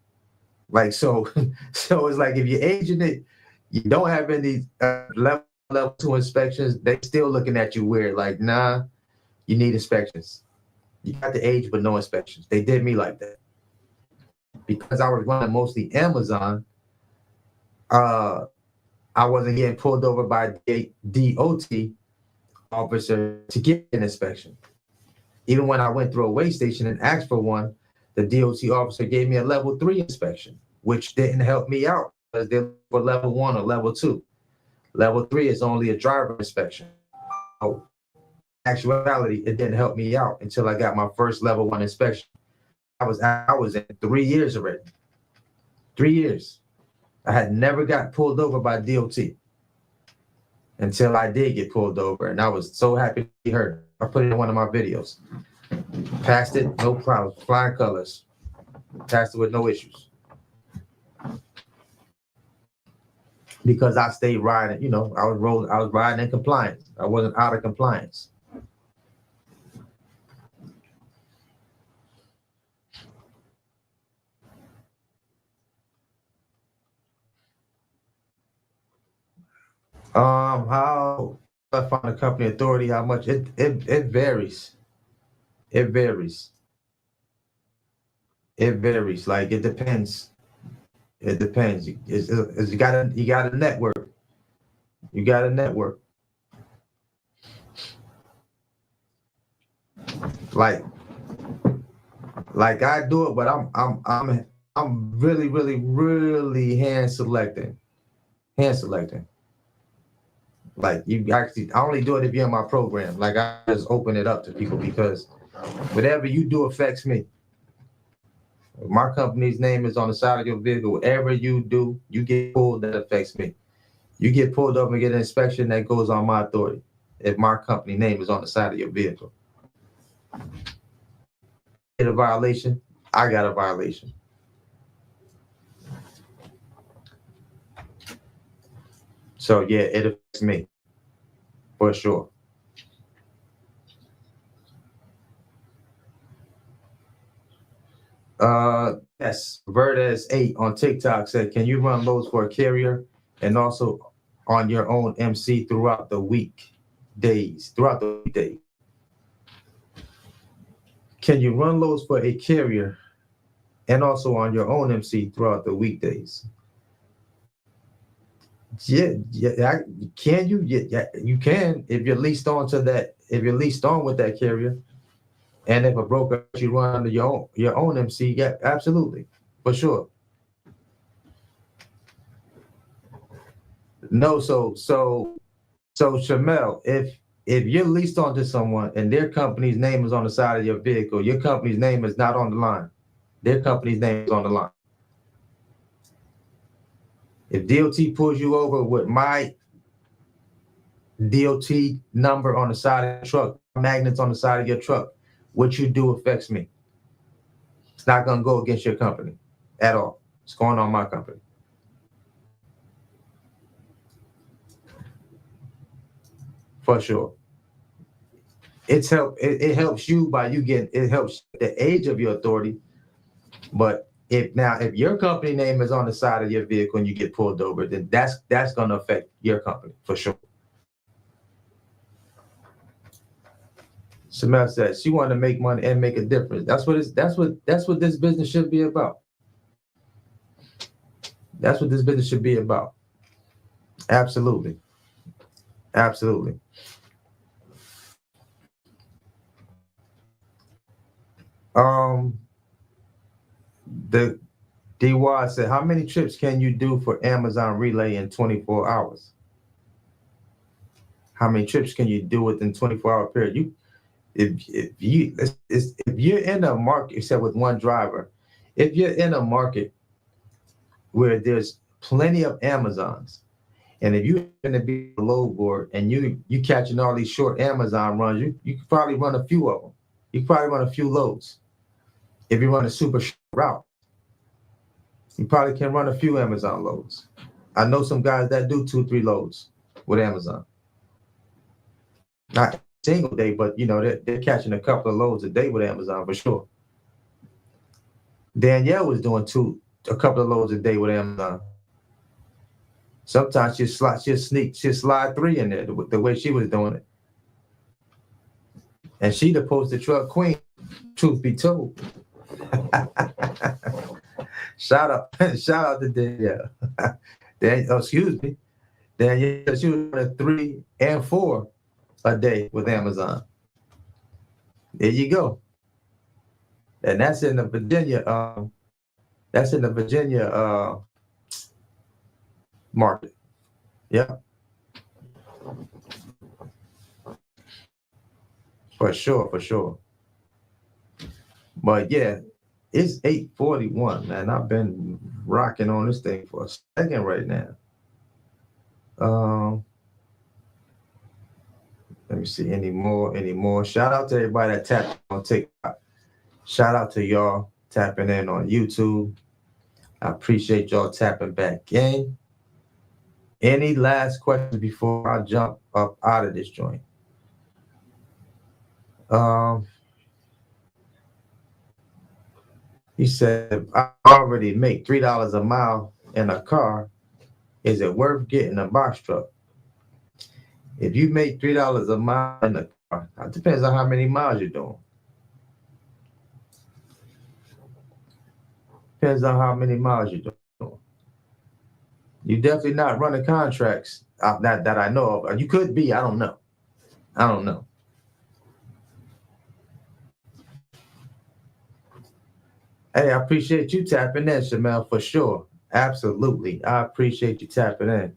S1: Like, so it's like if you're aging it, you don't have any level 2 inspections, they still looking at you weird. Like, nah, you need inspections. You got the age but no inspections. They did me like that. Because I was running mostly Amazon, I wasn't getting pulled over by DOT officer to get an inspection. Even when I went through a weigh station and asked for one, the DOT officer gave me a level 3 inspection, which didn't help me out because they're for level 1 or level 2. Level 3 is only a driver inspection. So, in actuality, it didn't help me out until I got my first level 1 inspection. I was in 3 years already. 3 years. I had never got pulled over by DOT until I did get pulled over, and I was so happy to be heard. I put it in one of my videos. Passed it, no problem. Flying colors. Passed it with no issues. Because I stayed riding, I was riding in compliance. I wasn't out of compliance. How I find a company authority, how much it varies. It varies. It varies. Like it depends. It depends. You got a network. You got a network. Like I do it, but I'm really, really, really hand selecting. Hand selecting. Like I only do it if you're in my program. Like I just open it up to people because whatever you do affects me. If my company's name is on the side of your vehicle, whatever you do, you get pulled, that affects me. You get pulled up and get an inspection, that goes on my authority. If my company name is on the side of your vehicle. Get a violation, I got a violation. So yeah, it affects me for sure. Yes, Verdes8 on TikTok said, can you run loads for a carrier and also on your own MC throughout the weekdays? Can you run loads for a carrier and also on your own MC throughout the weekdays? Yeah. Can you? Yeah, you can if you're leased on to that. If you're leased on with that carrier, and if a broker you run under your own MC, yeah, absolutely, for sure. No, so Shamel, if you're leased onto someone and their company's name is on the side of your vehicle, your company's name is not on the line. Their company's name is on the line. If DOT pulls you over with my DOT number on the side of the truck, magnets on the side of your truck, what you do affects me. It's not going to go against your company at all. It's going on my company. For sure. It helps you by it helps the age of your authority. But if your company name is on the side of your vehicle and you get pulled over, then that's going to affect your company for sure. Samel says she wanted to make money and make a difference. That's what this business should be about. That's what this business should be about. Absolutely. Absolutely. The DY said, how many trips can you do for Amazon Relay in 24 hours? How many trips can you do within 24-hour period? If you're in a market, except with one driver, if you're in a market where there's plenty of Amazons, and if you're going to be a load board and you catching all these short Amazon runs, you could probably run a few of them. You could probably run a few loads. If you run a super short route, you probably can run a few Amazon loads. I know some guys that do 2-3 loads with Amazon. Not single day, but they're catching a couple of loads a day with Amazon for sure. Danielle was doing a couple of loads a day with Amazon. Sometimes she'll slide 3 in there the way she was doing it. And she the posted truck queen, truth be told. Shout out to Danielle. Excuse me. Danielle, she was running 3 and 4 a day with Amazon. There you go. And that's in the Virginia. That's in the Virginia market. Yeah, for sure, for sure. But yeah, it's 8:41, man. I've been rocking on this thing for a second right now. Um, Let me see any more, any more. Shout out to everybody that tapped on TikTok. Shout out to y'all tapping in on YouTube. I appreciate y'all tapping back in. Any last questions before I jump up out of this joint? Um, he said, I already make $3 a mile in a car. Is it worth getting a box truck? If you make $3 a mile in a car, it depends on how many miles you're doing. Depends on how many miles you're doing. You definitely not running contracts that I know of. You could be. I don't know. I don't know. Hey, I appreciate you tapping in, Shamel, for sure. Absolutely. I appreciate you tapping in.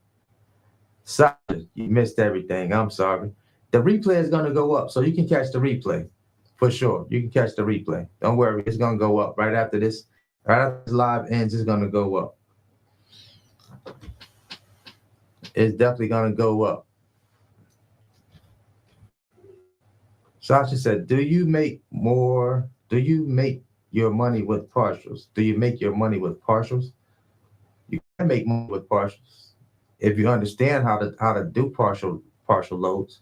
S1: Sorry, you missed everything. I'm sorry. The replay is going to go up, so you can catch the replay for sure. You can catch the replay. Don't worry. It's going to go up right after this. Right after this live ends, it's going to go up. It's definitely going to go up. Sasha said, do you make your money with partials? Do you make your money with partials? You can make money with partials if you understand how to do partial loads.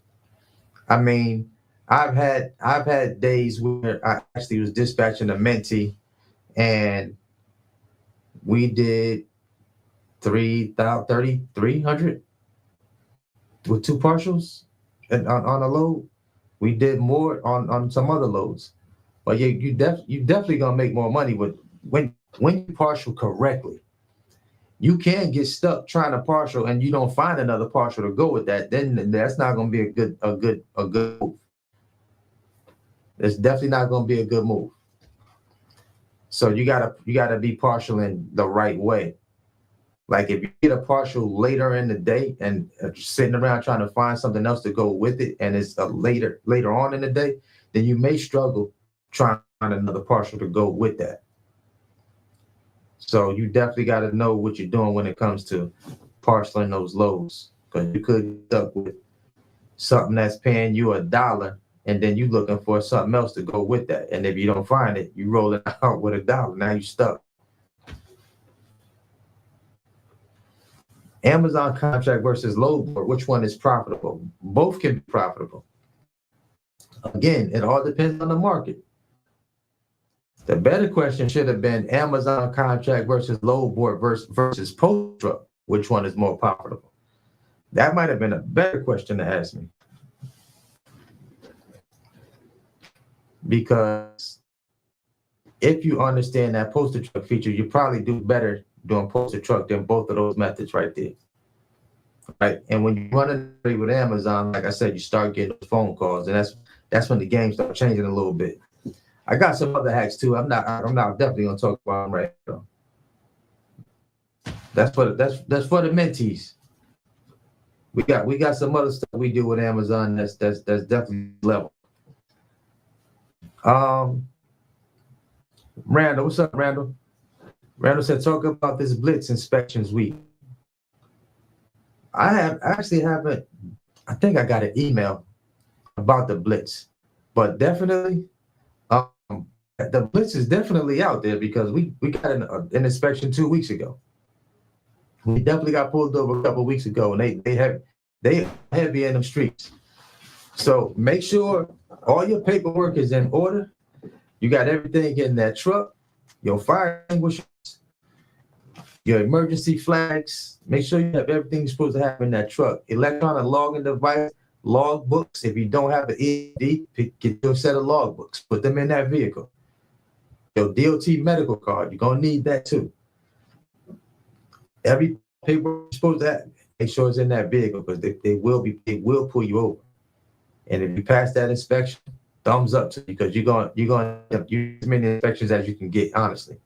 S1: I mean, I've had days where I actually was dispatching a mentee and we did 3,300 with two partials and on a load. We did more on some other loads. But yeah, you definitely gonna make more money with when you partial correctly. You can get stuck trying to partial and you don't find another partial to go with that. Then that's not gonna be a good move. It's definitely not gonna be a good move. So you gotta be partial in the right way. Like if you get a partial later in the day and sitting around trying to find something else to go with it, and it's later on in the day, then you may struggle trying to find another partial to go with that. So you definitely got to know what you're doing when it comes to parceling those loads, because you could get stuck with something that's paying you $1, and then you looking for something else to go with that. And if you don't find it, you roll it out with $1. Now you stuck. Amazon contract versus load board, which one is profitable? Both can be profitable. Again, it all depends on the market. The better question should have been Amazon contract versus load board versus post truck. Which one is more profitable? That might have been a better question to ask me. Because if you understand that posted truck feature, you probably do better doing posted truck than both of those methods right there. Right. And when you run a with Amazon, like I said, you start getting those phone calls, and that's when the game starts changing a little bit. I got some other hacks too. I'm not definitely gonna talk about them right now. That's for the mentees. We got some other stuff we do with Amazon that's definitely level. Randall, what's up, Randall? Randall said, talk about this Blitz inspections week. I think I got an email about the Blitz, but definitely the Blitz is definitely out there, because we got an inspection 2 weeks ago. We definitely got pulled over a couple of weeks ago, and they heavy in them streets. So make sure all your paperwork is in order. You got everything in that truck, your fire extinguishers, your emergency flags. Make sure you have everything you're supposed to have in that truck. Electronic logging device, log books. If you don't have an ED, get your set of log books. Put them in that vehicle. Your DOT medical card, you're gonna need that too. Every paper you're supposed to have, make sure it's in that vehicle, because they will pull you over. And if you pass that inspection, Thumbs up to you, because you're going to use as many inspections as you can get. Honestly,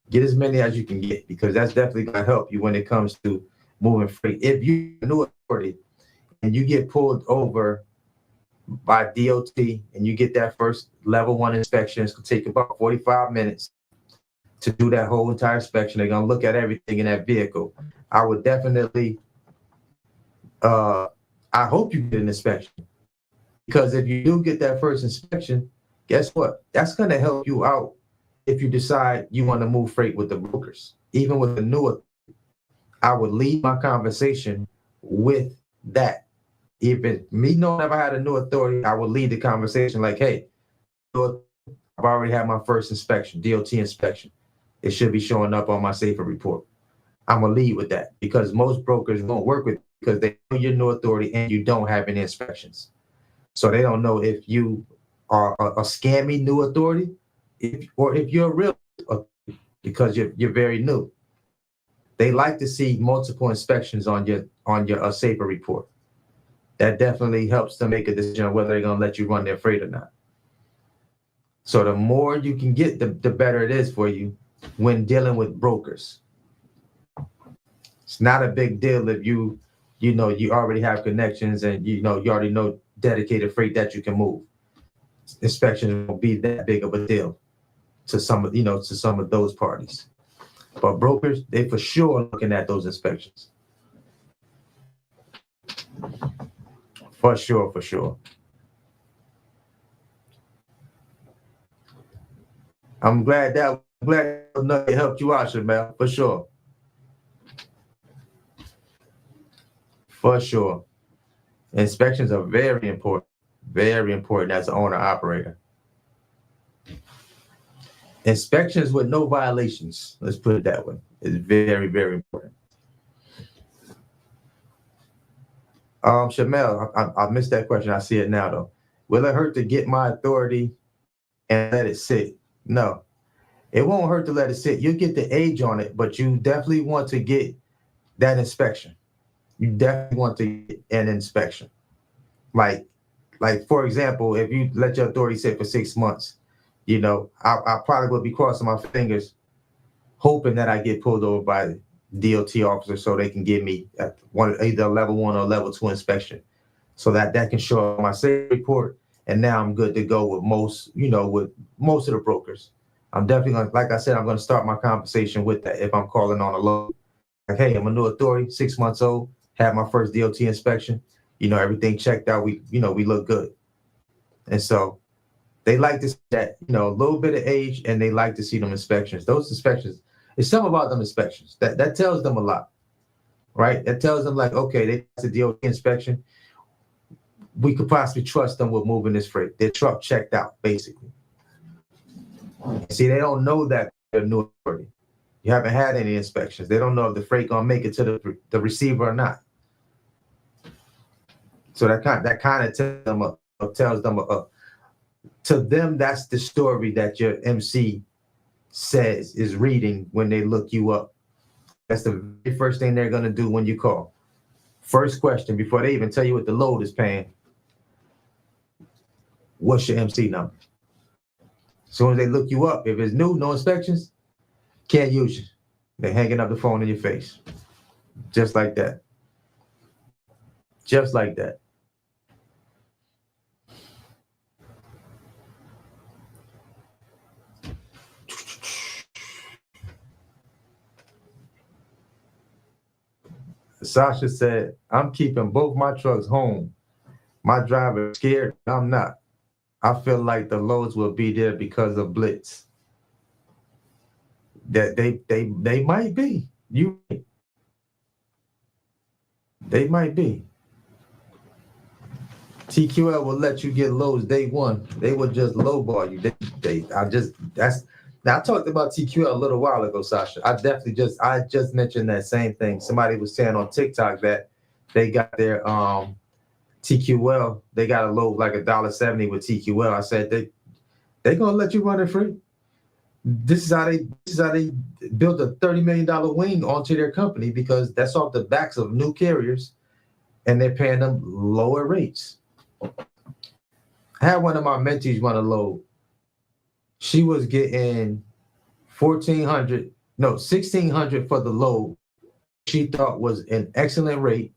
S1: get as many as you can get, because that's definitely going to help you when it comes to moving freight. If you new authority and you get pulled over by DOT and you get that first level 1 inspection, it's going to take about 45 minutes to do that whole entire inspection. They're going to look at everything in that vehicle. I would definitely, I hope you get an inspection, because if you do get that first inspection, guess what? That's going to help you out if you decide you want to move freight with the brokers. Even with the newer, I would lead my conversation with that. Even me knowing I've had a new authority, I would lead the conversation like, hey, I've already had my first inspection, DOT inspection. It should be showing up on my safer report. I'm gonna lead with that, because most brokers won't work with you because they know you're new authority and you don't have any inspections. So they don't know if you are a scammy new authority, or if you're a real authority, because you're very new. They like to see multiple inspections on your safer report. That definitely helps them make a decision on whether they're gonna let you run their freight or not. So the more you can get, the better it is for you when dealing with brokers. It's not a big deal if you already have connections and you already know dedicated freight that you can move. Inspections won't be that big of a deal to some of those parties. But brokers, they for sure are looking at those inspections. For sure, for sure. I'm glad that it helped you out, Shamel, for sure. For sure. Inspections are very important as an owner operator. Inspections with no violations, let's put it that way, is very, very important. Shamel, I missed that question. I see it now though. Will it hurt to get my authority and let it sit? No, it won't hurt to let it sit. You'll get the age on it, but you definitely want to get that inspection. You definitely want to get an inspection. Like for example, if you let your authority sit for 6 months, I probably would be crossing my fingers, hoping that I get pulled over by DOT officers so they can give me either a level 1 or level 2 inspection, so that can show up my safety report. And now I'm good to go with most of the brokers. I'm definitely going to, like I said, I'm going to start my conversation with that if I'm calling on a load. Like, hey, I'm a new authority, 6 months old, had my first DOT inspection. Everything checked out. We look good. And so they like to see that, a little bit of age, and they like to see them inspections. Those inspections, it's something about them inspections that tells them a lot, right? That tells them like, okay, they passed the DOT inspection. We could possibly trust them with moving this freight. Their truck checked out, basically. See, they don't know that they're new authority. You haven't had any inspections. They don't know if the freight gonna make it to the receiver or not. So that kind of tells them to them, that's the story that your MC is reading when they look you up. That's the very first thing they're gonna do when you call. First question, before they even tell you what the load is paying, what's your MC number? As soon as they look you up, if it's new, no inspections, can't use you. They're hanging up the phone in your face. Just like that. Just like that. Sasha said, I'm keeping both my trucks home. My driver is scared. I'm not. I feel like the loads will be there because of Blitz. That they might be. They might be. TQL will let you get loads day one. They will just lowball you. Now I talked about TQL a little while ago, Sasha. I just mentioned that same thing. Somebody was saying on TikTok that they got their TQL, they got a load like $1.70 with TQL. I said they gonna let you run it free. This is how they built a $30 million wing onto their company, because that's off the backs of new carriers, and they're paying them lower rates. I had one of my mentees run a load. She was getting 1,400, no, 1,600 for the load. She thought was an excellent rate.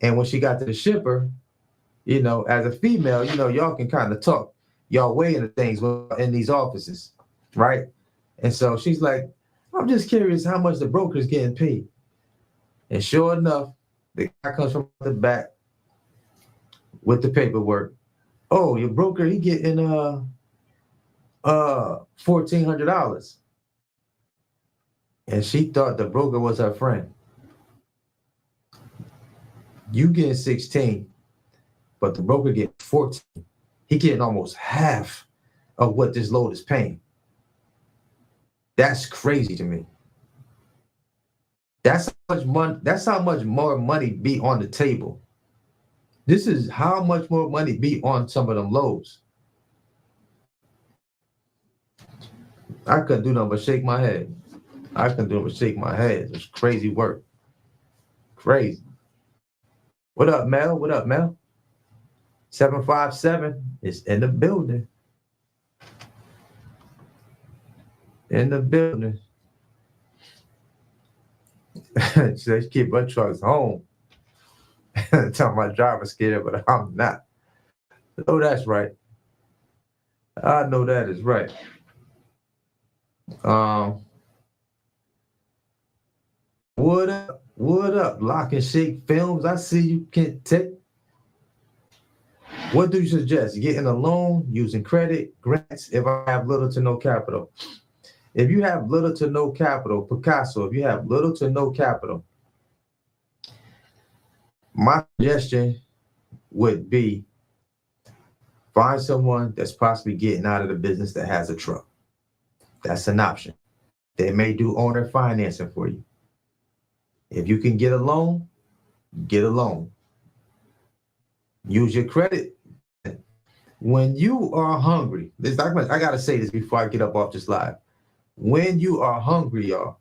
S1: And when she got to the shipper, as a female, y'all can kind of talk y'all way into things in these offices, right? And so she's like, I'm just curious how much the broker's getting paid. And sure enough, the guy comes from the back with the paperwork. Oh, your broker, he getting $1,400. And she thought the broker was her friend. You getting 16, but the broker getting 14. He getting almost half of what this load is paying. That's crazy to me. That's how much money. That's how much more money be on the table. This is how much more money be on some of them loads. I couldn't do nothing but shake my head. It's crazy work. Crazy. What up, Mel? 757 is in the building. Let's keep our trucks home. Tell my driver scared, but I'm not. Oh, that's right. I know that is right. What up? Lock and Shake Films. I see you can take. What do you suggest? Getting a loan, using credit, grants, if I have little to no capital? If you have little to no capital, Picasso, if you have little to no capital, my suggestion would be find someone that's possibly getting out of the business that has a truck. That's an option. They may do owner financing for you. If you can get a loan, get a loan. Use your credit. When you are hungry, I got to say this before I get up off this live. When you are hungry, y'all,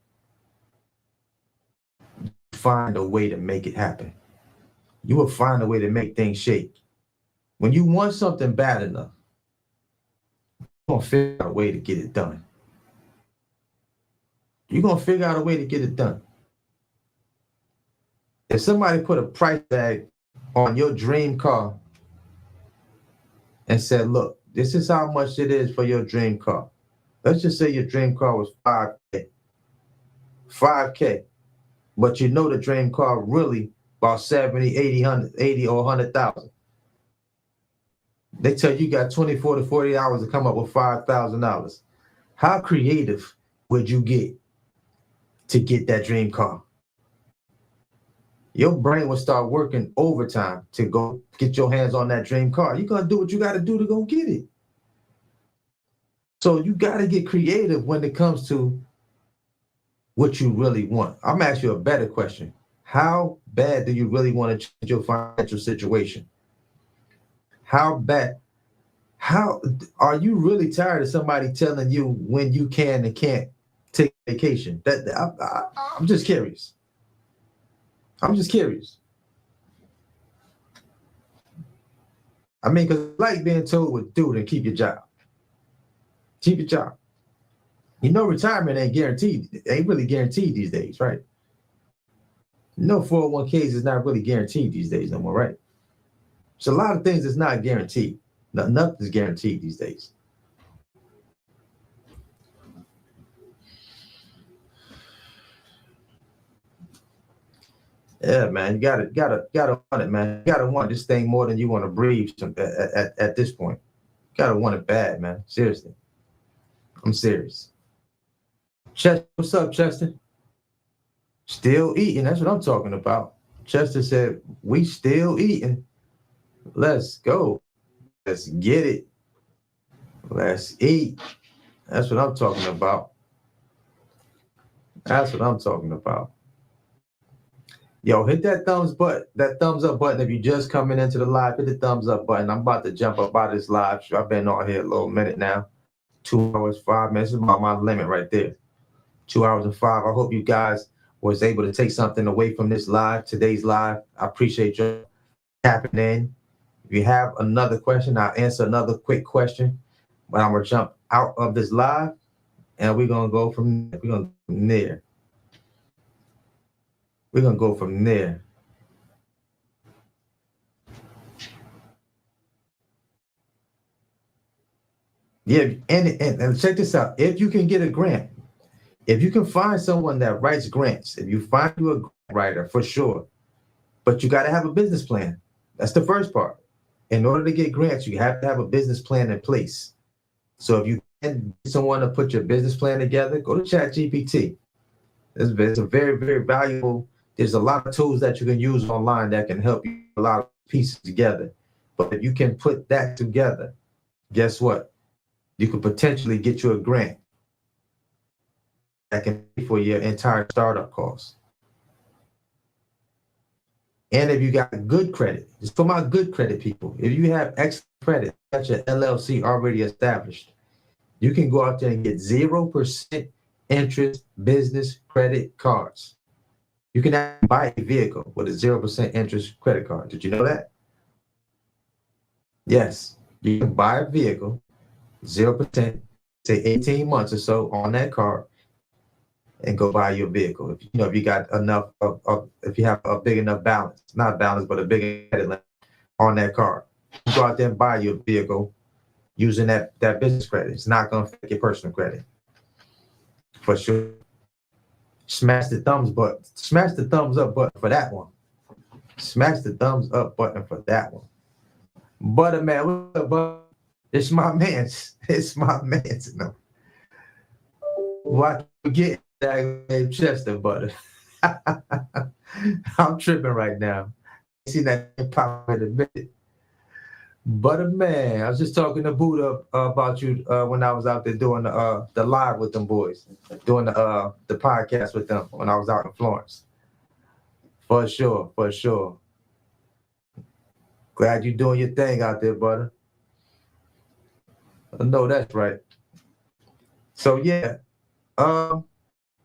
S1: find a way to make it happen. You will find a way to make things shake. When you want something bad enough, you're going to figure out a way to get it done. If somebody put a price tag on your dream car and said, look, this is how much it is for your dream car. Let's just say your dream car was $5K. But you know the dream car really about 70, 80, 100, or 100,000. They tell you got 24 to 40 hours to come up with $5,000. How creative would you get to get that dream car? Your brain will start working overtime to go get your hands on that dream car. You're going to do what you got to do to go get it. So you got to get creative when it comes to what you really want. I'm going to ask you a better question. How bad do you really want to change your financial situation? How bad? How are you really tired of somebody telling you when you can and can't take vacation? I'm just curious. I mean, because like being told what to do to keep your job. Retirement ain't guaranteed. Ain't really guaranteed these days, right? 401ks is not really guaranteed these days no more, right? So a lot of things is not guaranteed. Nothing's guaranteed these days. Yeah, man, you gotta want it, man. You gotta want this thing more than you want to breathe at this point. You gotta want it bad, man. Seriously. I'm serious. Chester, what's up, Chester? Still eating. That's what I'm talking about. Chester said, we still eating. Let's go. Let's get it. Let's eat. That's what I'm talking about. Yo, hit that thumbs up button if you're just coming into the live. Hit the thumbs up button. I'm about to jump up out of this live. I've been on here a little minute now. 2 hours, 5 minutes. This is about my limit right there. 2 hours and 5. I hope you guys was able to take something away from this live, today's live. I appreciate you tapping in. If you have another question, I'll answer another quick question. But I'm gonna jump out of this live, and we're gonna go from there. We're gonna go from there. We're gonna go from there. Yeah, and check this out. If you can get a grant, if you can find someone that writes grants, if you find you a grant writer for sure, but you got to have a business plan. That's the first part. In order to get grants, you have to have a business plan in place. So if you can get someone to put your business plan together, go to ChatGPT. It's a very, very valuable. There's a lot of tools that you can use online that can help you put a lot of pieces together. But if you can put that together, guess what? You could potentially get you a grant that can pay for your entire startup costs. And if you got good credit, it's for my good credit people. If you have excellent credit, got your LLC already established, you can go out there and get 0% interest business credit cards. You can actually buy a vehicle with a 0% interest credit card. Did you know that? Yes, you can buy a vehicle, 0%, say 18 months or so on that card, and go buy your vehicle. If you got enough if you have a big enough balance, not balance, but a big credit limit on that card, you go out there and buy your vehicle using that business credit. It's not going to affect your personal credit for sure. Smash the thumbs up button for that one. Smash the thumbs up button for that one. Butter man, what's up, Butter? It's my man's. It's my man's. No. Why forget that name Chester, Butter? I'm tripping right now. I see that pop in a minute. Butter man, I was just talking to Buddha about you when I was out there doing the live with them boys, doing the podcast with them when I was out in Florence. For sure, for sure. Glad you're doing your thing out there, Butter. I know that's right. So yeah,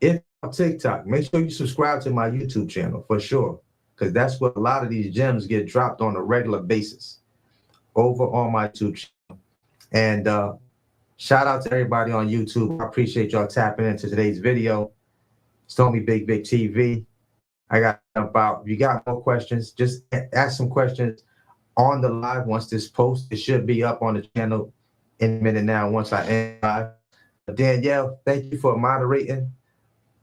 S1: if on TikTok, make sure you subscribe to my YouTube channel for sure, because that's where a lot of these gems get dropped on a regular basis over on my YouTube channel. And shout out to everybody on YouTube. I appreciate y'all tapping into today's video. Stormy Big Big TV. I got about, if you got more questions, just ask some questions on the live once this post. It should be up on the channel in a minute now once I end live. Danielle, thank you for moderating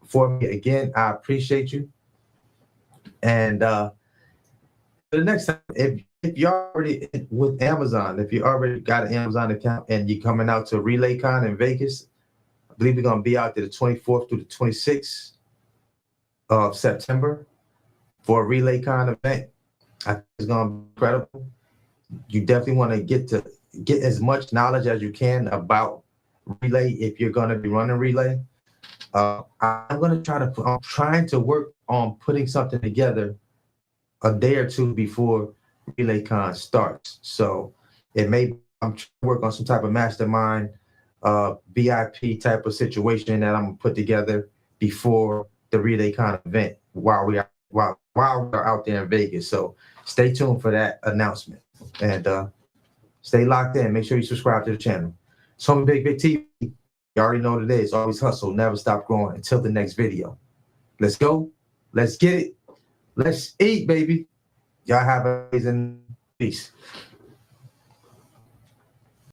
S1: for me again. I appreciate you. And the next time, if you're already with Amazon, if you already got an Amazon account and you're coming out to RelayCon in Vegas, I believe we're going to be out there the 24th through the 26th of September for a RelayCon event. I think it's going to be incredible. You definitely want to get as much knowledge as you can about relay if you're going to be running relay. I'm trying to work on putting something together a day or two before RelayCon starts. So I'm trying to work on some type of mastermind, VIP type of situation that I'm gonna put together before the RelayCon event while we're out there in Vegas. So stay tuned for that announcement and stay locked in. Make sure you subscribe to the channel. So Big Big TV. You already know what it is. Always hustle, never stop growing. Until the next video. Let's go. Let's get it. Let's eat, baby. Y'all have a amazing peace.